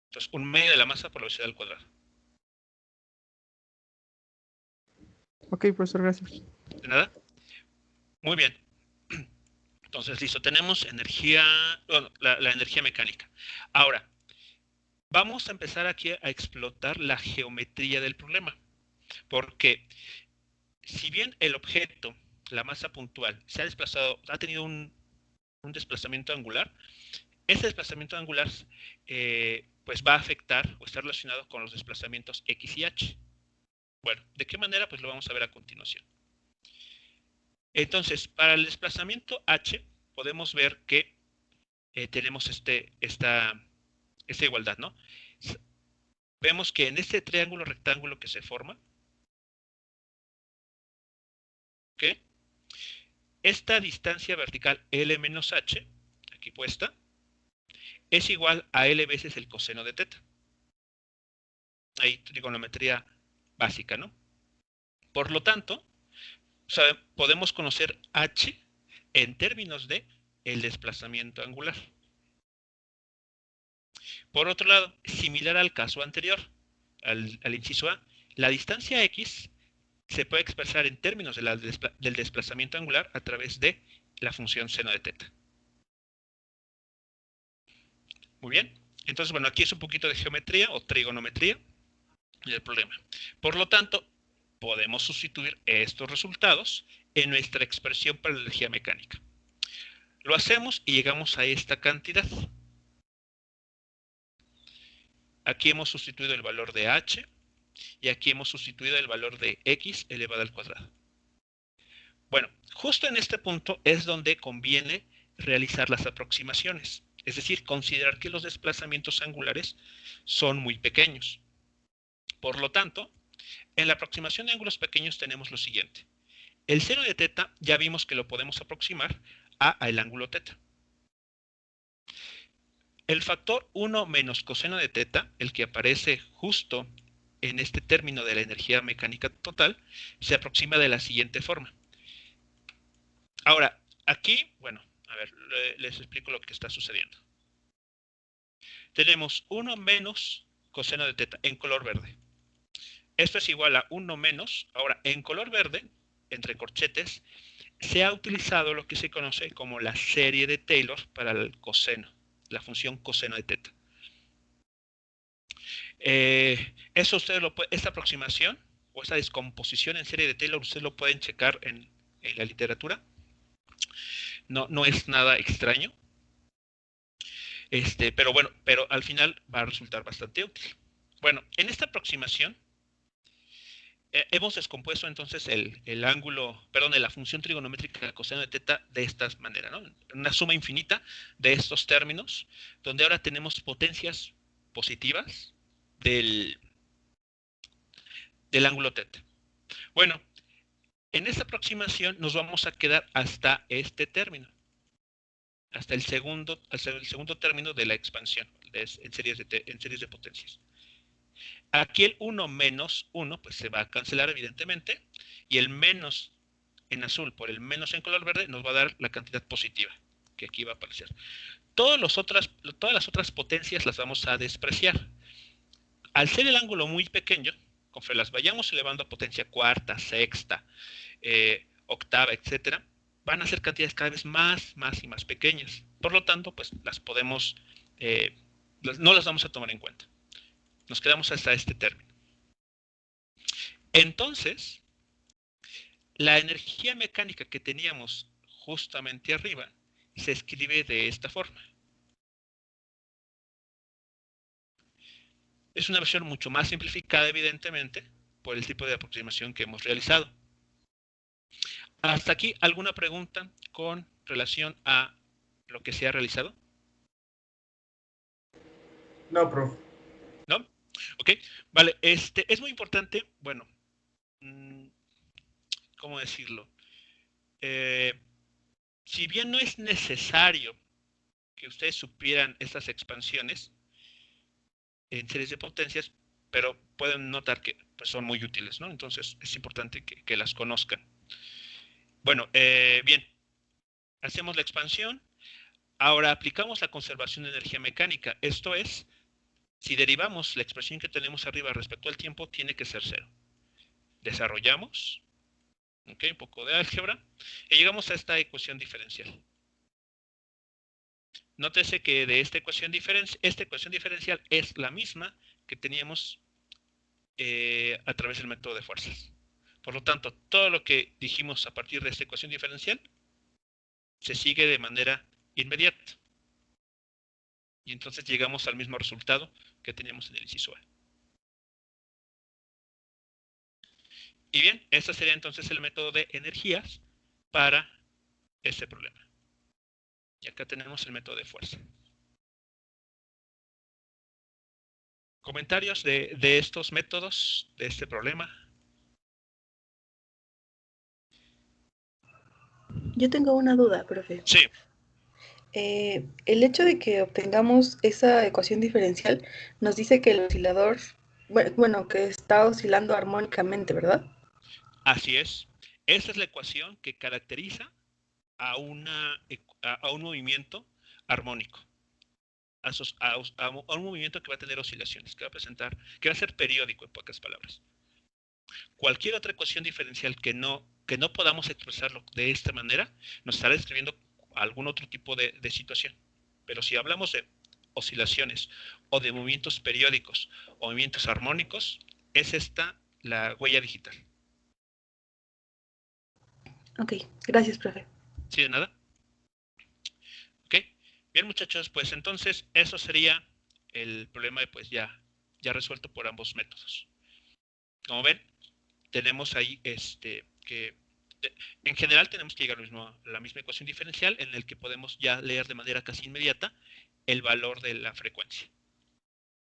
Entonces, 1/2 de la masa por la velocidad al cuadrado. Ok, profesor, gracias. ¿De nada? Muy bien. Entonces, listo. Tenemos energía, bueno, la energía mecánica. Ahora, vamos a empezar aquí a explotar la geometría del problema. Porque si bien el objeto, la masa puntual, se ha desplazado, ha tenido un desplazamiento angular, ese desplazamiento angular pues va a afectar o está relacionado con los desplazamientos x y h. Bueno, ¿de qué manera? Pues lo vamos a ver a continuación. Entonces, para el desplazamiento h, podemos ver que tenemos esta igualdad, ¿no? Vemos que en este triángulo rectángulo que se forma, ¿ok? Esta distancia vertical L menos h, aquí puesta, es igual a L veces el coseno de teta. Ahí trigonometría básica, ¿no? Por lo tanto, podemos conocer h en términos de el desplazamiento angular. Por otro lado, similar al caso anterior, al inciso A, la distancia x se puede expresar en términos del desplazamiento angular a través de la función seno de teta. Muy bien. Entonces, bueno, aquí es un poquito de geometría o trigonometría del problema. Por lo tanto, podemos sustituir estos resultados en nuestra expresión para la energía mecánica. Lo hacemos y llegamos a esta cantidad. Aquí hemos sustituido el valor de h y aquí hemos sustituido el valor de x elevado al cuadrado. Bueno, justo en este punto es donde conviene realizar las aproximaciones, es decir, considerar que los desplazamientos angulares son muy pequeños. Por lo tanto, en la aproximación de ángulos pequeños tenemos lo siguiente. El seno de teta ya vimos que lo podemos aproximar al ángulo teta. El factor 1 menos coseno de teta, el que aparece justo en este término de la energía mecánica total, se aproxima de la siguiente forma. Ahora, aquí, bueno, a ver, les explico lo que está sucediendo. Tenemos 1 menos coseno de teta en color verde. Esto es igual a 1 menos, ahora en color verde, entre corchetes, se ha utilizado lo que se conoce como la serie de Taylor para el coseno, la función coseno de teta. Eso ustedes lo pueden, esta aproximación o esta descomposición en serie de Taylor, ustedes lo pueden checar en la literatura. No es nada extraño. Pero bueno, pero al final va a resultar bastante útil. Bueno, en esta aproximación hemos descompuesto entonces el ángulo, perdón, de la función trigonométrica del coseno de teta de esta manera, ¿no? Una suma infinita de estos términos, donde ahora tenemos potencias positivas del ángulo teta. Bueno, en esta aproximación nos vamos a quedar hasta este término, hasta el segundo término de la expansión en series de potencias. Aquí el 1 menos 1 pues se va a cancelar evidentemente, y el menos en azul por el menos en color verde nos va a dar la cantidad positiva, que aquí va a aparecer. Todas las otras potencias las vamos a despreciar. Al ser el ángulo muy pequeño, conforme las vayamos elevando a potencia cuarta, sexta, octava, etcétera, van a ser cantidades cada vez más y más pequeñas. Por lo tanto, pues las podemos, no las vamos a tomar en cuenta. Nos quedamos hasta este término. Entonces, la energía mecánica que teníamos justamente arriba se escribe de esta forma. Es una versión mucho más simplificada, evidentemente, por el tipo de aproximación que hemos realizado. ¿Hasta aquí alguna pregunta con relación a lo que se ha realizado? No, profe. ¿No? Ok, vale. Es muy importante, bueno, ¿cómo decirlo? Si bien no es necesario que ustedes supieran estas expansiones en series de potencias, pero pueden notar que pues son muy útiles, ¿no? Entonces es importante que las conozcan. Bueno, bien, hacemos la expansión. Ahora aplicamos la conservación de energía mecánica. Esto es, si derivamos la expresión que tenemos arriba respecto al tiempo, tiene que ser 0. Desarrollamos, ¿ok? Un poco de álgebra, y llegamos a esta ecuación diferencial. Nótese que de esta ecuación diferencial es la misma que teníamos a través del método de fuerzas. Por lo tanto, todo lo que dijimos a partir de esta ecuación diferencial se sigue de manera inmediata. Y entonces llegamos al mismo resultado que teníamos en el inciso A. Y bien, este sería entonces el método de energías para este problema. Y acá tenemos el método de fuerza. ¿Comentarios de estos métodos, de este problema? Yo tengo una duda, profe. Sí. El hecho de que obtengamos esa ecuación diferencial nos dice que el oscilador, bueno, que está oscilando armónicamente, ¿verdad? Así es. Esa es la ecuación que caracteriza a un movimiento armónico. A un movimiento que va a tener oscilaciones, que va a ser periódico, en pocas palabras. Cualquier otra ecuación diferencial que no podamos expresarlo de esta manera, nos estará describiendo algún otro tipo de situación. Pero si hablamos de oscilaciones o de movimientos periódicos o movimientos armónicos, es esta la huella digital. Ok, gracias, profe. ¿Sí de nada? Ok, bien muchachos, pues entonces eso sería el problema pues ya resuelto por ambos métodos. Como ven, tenemos ahí que en general tenemos que llegar a la misma ecuación diferencial en el que podemos ya leer de manera casi inmediata el valor de la frecuencia.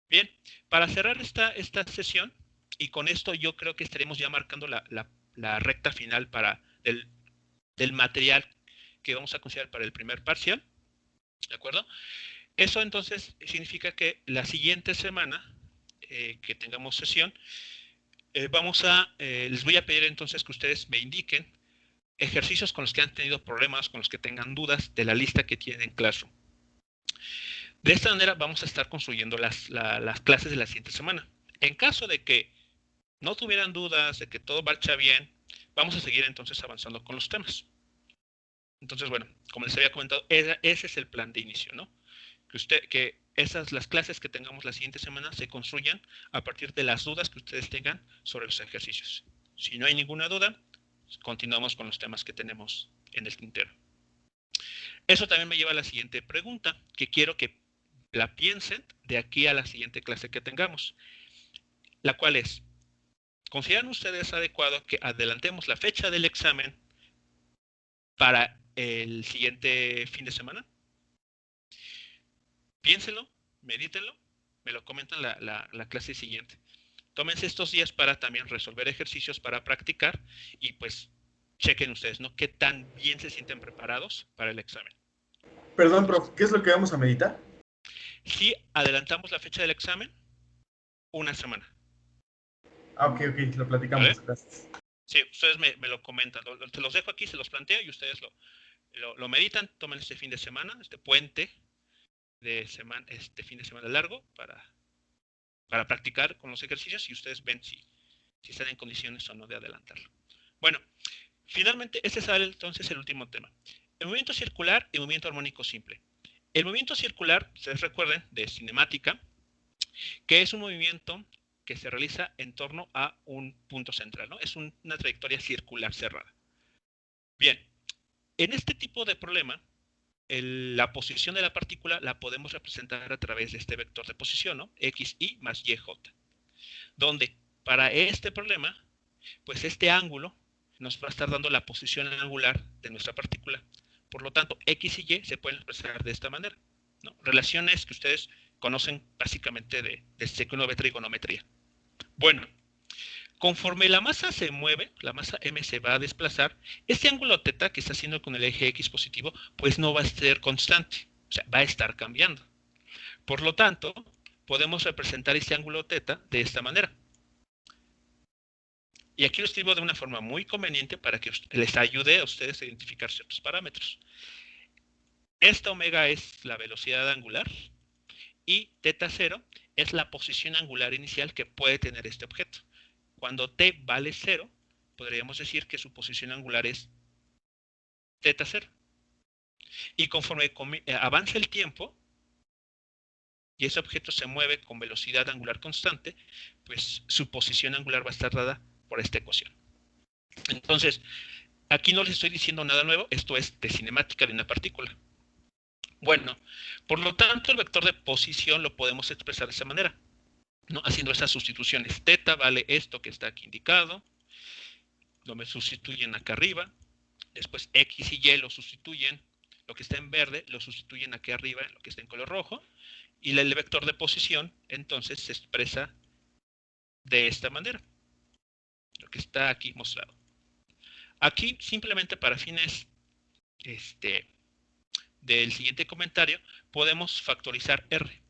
Bien, para cerrar esta sesión, y con esto yo creo que estaremos ya marcando la recta final del material que vamos a considerar para el primer parcial, ¿de acuerdo? Eso entonces significa que la siguiente semana que tengamos sesión, les voy a pedir entonces que ustedes me indiquen ejercicios con los que han tenido problemas, con los que tengan dudas de la lista que tienen en Classroom. De esta manera vamos a estar construyendo las clases de la siguiente semana. En caso de que no tuvieran dudas, de que todo marcha bien, vamos a seguir entonces avanzando con los temas. Entonces, bueno, como les había comentado, ese es el plan de inicio, ¿no? Que las clases que tengamos la siguiente semana se construyan a partir de las dudas que ustedes tengan sobre los ejercicios. Si no hay ninguna duda, continuamos con los temas que tenemos en el tintero. Eso también me lleva a la siguiente pregunta, que quiero que la piensen de aquí a la siguiente clase que tengamos, la cual es, ¿consideran ustedes adecuado que adelantemos la fecha del examen para el siguiente fin de semana? Piénsenlo, medítenlo, me lo comentan la clase siguiente. Tómense estos días para también resolver ejercicios para practicar y pues chequen ustedes, ¿no? ¿Qué tan bien se sienten preparados para el examen? Perdón, prof, ¿qué es lo que vamos a meditar? Si adelantamos la fecha del examen, una semana. Ah, ok, lo platicamos. ¿Vale? Gracias. Sí, ustedes me lo comentan. Se los dejo aquí, se los planteo y ustedes lo meditan. Tomen este fin de semana, este puente de semana, este fin de semana largo para practicar con los ejercicios y ustedes ven si están en condiciones o no de adelantarlo. Bueno, finalmente este es entonces el último tema. El movimiento circular y movimiento armónico simple. El movimiento circular, ustedes recuerden, de cinemática, que es un movimiento que se realiza en torno a un punto central, ¿no? Es una trayectoria circular cerrada. Bien, en este tipo de problema, la posición de la partícula la podemos representar a través de este vector de posición, ¿no? XY más YJ. Donde para este problema, pues este ángulo nos va a estar dando la posición angular de nuestra partícula. Por lo tanto, X y Y se pueden expresar de esta manera, ¿no? Relaciones que ustedes conocen básicamente desde que uno ve trigonometría. Bueno, conforme la masa se mueve, la masa m se va a desplazar, este ángulo θ que está haciendo con el eje X positivo, pues no va a ser constante, o sea, va a estar cambiando. Por lo tanto, podemos representar este ángulo θ de esta manera. Y aquí lo escribo de una forma muy conveniente para que les ayude a ustedes a identificar ciertos parámetros. Esta omega es la velocidad angular y teta 0 es la posición angular inicial que puede tener este objeto. Cuando t vale 0, podríamos decir que su posición angular es teta 0. Y conforme avanza el tiempo y ese objeto se mueve con velocidad angular constante, pues su posición angular va a estar dada por esta ecuación. Entonces, aquí no les estoy diciendo nada nuevo, esto es de cinemática de una partícula. Bueno, por lo tanto, el vector de posición lo podemos expresar de esa manera, ¿no? Haciendo esas sustituciones. Teta vale esto que está aquí indicado, lo me sustituyen acá arriba, después X y Y lo sustituyen, lo que está en verde lo sustituyen aquí arriba en lo que está en color rojo, y el vector de posición entonces se expresa de esta manera, lo que está aquí mostrado. Aquí simplemente para fines del siguiente comentario podemos factorizar R.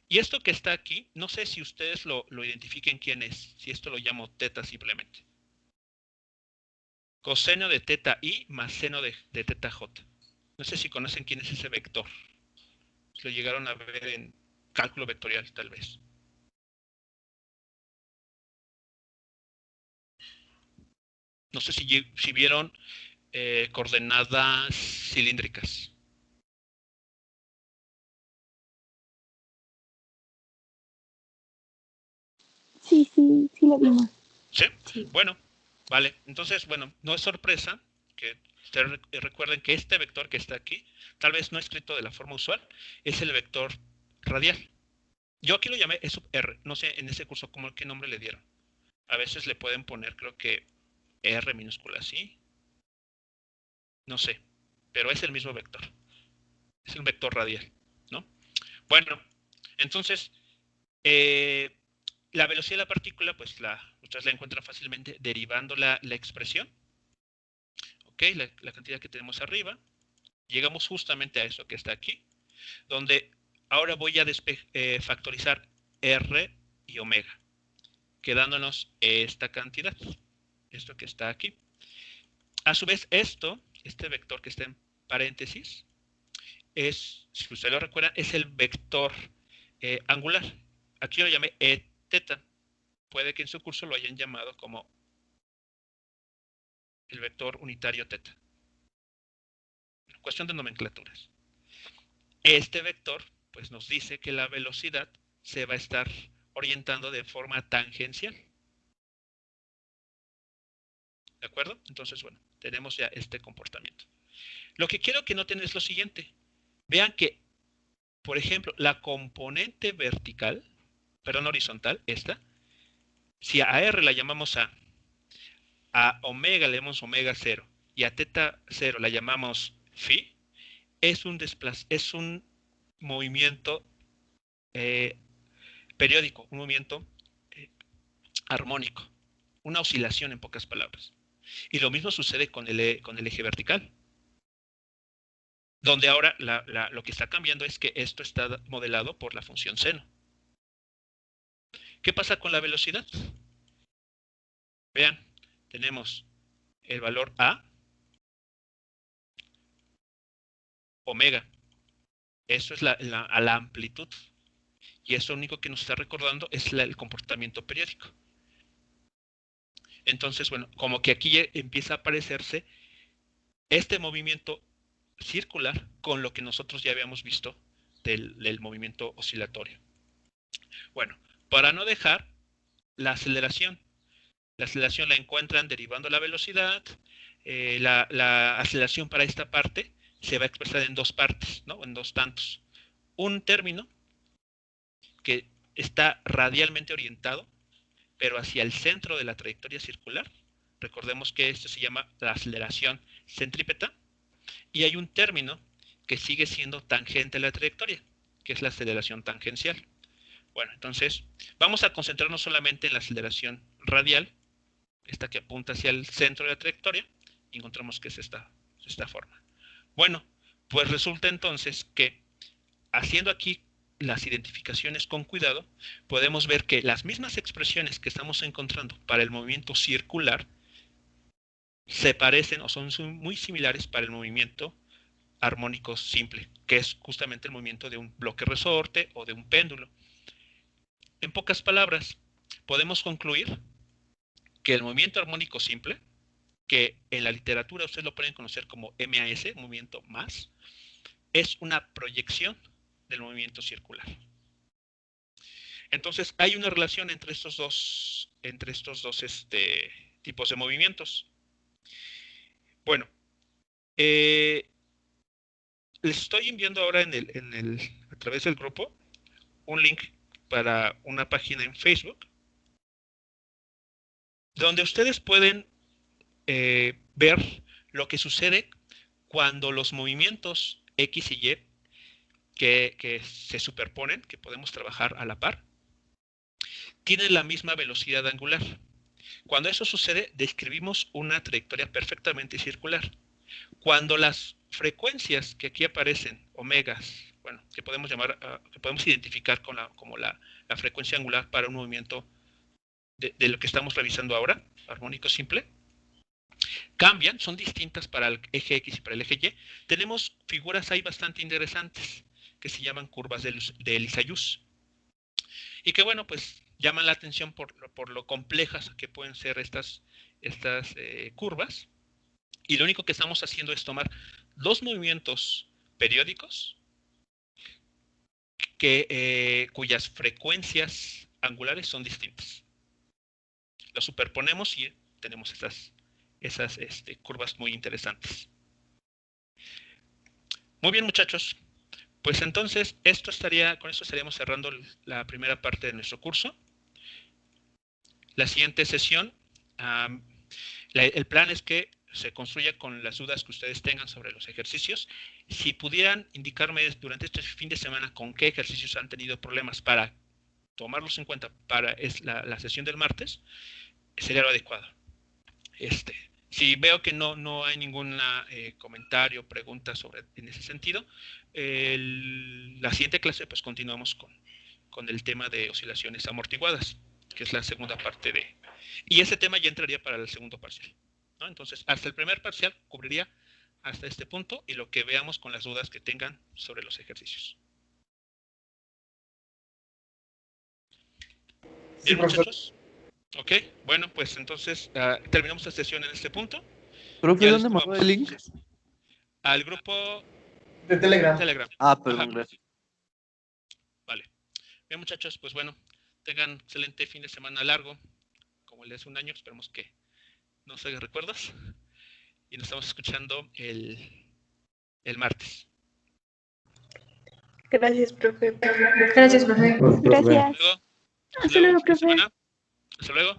Y esto que está aquí, no sé si ustedes lo identifiquen quién es, si esto lo llamo teta simplemente. Coseno de teta i más seno de teta j. No sé si conocen quién es ese vector. Lo llegaron a ver en cálculo vectorial, tal vez. No sé si vieron coordenadas cilíndricas. Sí, lo vimos. ¿Sí? Sí. Bueno, vale. Entonces, bueno, no es sorpresa que ustedes recuerden que este vector que está aquí, tal vez no escrito de la forma usual, es el vector radial. Yo aquí lo llamé E sub R. No sé en ese curso qué nombre le dieron. A veces le pueden poner, creo que R minúscula así. No sé, pero es el mismo vector. Es el vector radial, ¿no? Bueno, entonces, la velocidad de la partícula, pues ustedes la encuentran fácilmente derivando la expresión. Ok, la cantidad que tenemos arriba. Llegamos justamente a eso que está aquí, donde ahora voy a factorizar R y omega, quedándonos esta cantidad, esto que está aquí. A su vez, este vector que está en paréntesis, si ustedes lo recuerdan, es el vector angular. Aquí lo llamé E teta. Puede que en su curso lo hayan llamado como el vector unitario teta. Cuestión de nomenclaturas. Este vector, pues nos dice que la velocidad se va a estar orientando de forma tangencial. ¿De acuerdo? Entonces, bueno, tenemos ya este comportamiento. Lo que quiero que noten es lo siguiente. Vean que, por ejemplo, la componente vertical, perdón, horizontal, esta, si a R la llamamos a omega le llamamos omega 0 y a teta 0 la llamamos phi, es un movimiento periódico, un movimiento armónico, una oscilación en pocas palabras. Y lo mismo sucede con el eje vertical, donde ahora lo que está cambiando es que esto está modelado por la función seno. ¿Qué pasa con la velocidad? Vean, tenemos el valor A, omega. Eso es a la amplitud. Y eso único que nos está recordando es el comportamiento periódico. Entonces, bueno, como que aquí empieza a aparecerse este movimiento circular con lo que nosotros ya habíamos visto del movimiento oscilatorio. Bueno, para no dejar la aceleración la encuentran derivando la velocidad. La aceleración para esta parte se va a expresar en dos partes, ¿no? En dos tantos. Un término que está radialmente orientado, pero hacia el centro de la trayectoria circular. Recordemos que esto se llama la aceleración centrípeta. Y hay un término que sigue siendo tangente a la trayectoria, que es la aceleración tangencial. Bueno, entonces vamos a concentrarnos solamente en la aceleración radial, esta que apunta hacia el centro de la trayectoria, y encontramos que es esta forma. Bueno, pues resulta entonces que haciendo aquí las identificaciones con cuidado, podemos ver que las mismas expresiones que estamos encontrando para el movimiento circular se parecen o son muy similares para el movimiento armónico simple, que es justamente el movimiento de un bloque resorte o de un péndulo. En pocas palabras, podemos concluir que el movimiento armónico simple, que en la literatura ustedes lo pueden conocer como MAS, movimiento más, es una proyección del movimiento circular. Entonces, hay una relación entre estos dos tipos de movimientos. Bueno, les estoy enviando ahora a través del grupo un link para una página en Facebook donde ustedes pueden ver lo que sucede cuando los movimientos X y Y que se superponen, que podemos trabajar a la par, tienen la misma velocidad angular. Cuando eso sucede, describimos una trayectoria perfectamente circular. Cuando las frecuencias que aquí aparecen, omegas, bueno, que podemos identificar como la frecuencia angular para un movimiento de lo que estamos revisando ahora, armónico simple, cambian, son distintas para el eje X y para el eje Y. Tenemos figuras ahí bastante interesantes que se llaman curvas de Lissajous y que, bueno, pues llaman la atención por lo complejas que pueden ser estas curvas. Y lo único que estamos haciendo es tomar dos movimientos periódicos cuyas frecuencias angulares son distintas. Los superponemos y tenemos esas curvas muy interesantes. Muy bien, muchachos. Pues entonces, con esto estaríamos cerrando la primera parte de nuestro curso. La siguiente sesión, el plan es que se construya con las dudas que ustedes tengan sobre los ejercicios. Si pudieran indicarme durante este fin de semana con qué ejercicios han tenido problemas para tomarlos en cuenta para la sesión del martes, sería lo adecuado. Si veo que no hay ningún comentario o pregunta en ese sentido, la siguiente clase pues continuamos con el tema de oscilaciones amortiguadas, que es la segunda parte y ese tema ya entraría para el segundo parcial, ¿no? Entonces, hasta el primer parcial cubriría hasta este punto y lo que veamos con las dudas que tengan sobre los ejercicios. Sí, Bien, muchachos. Ok, bueno, pues entonces terminamos la sesión en este punto. Profe, ¿dónde mandó el link? Al grupo de Telegram. Perdón, Ajá. gracias. Vale. Bien, muchachos, pues bueno, tengan excelente fin de semana largo, como el de hace un año. Esperemos que no se hagan recuerdos. Y nos estamos escuchando el martes. Gracias, profe. Gracias, profe. Gracias. Hasta luego, profe. Hasta luego.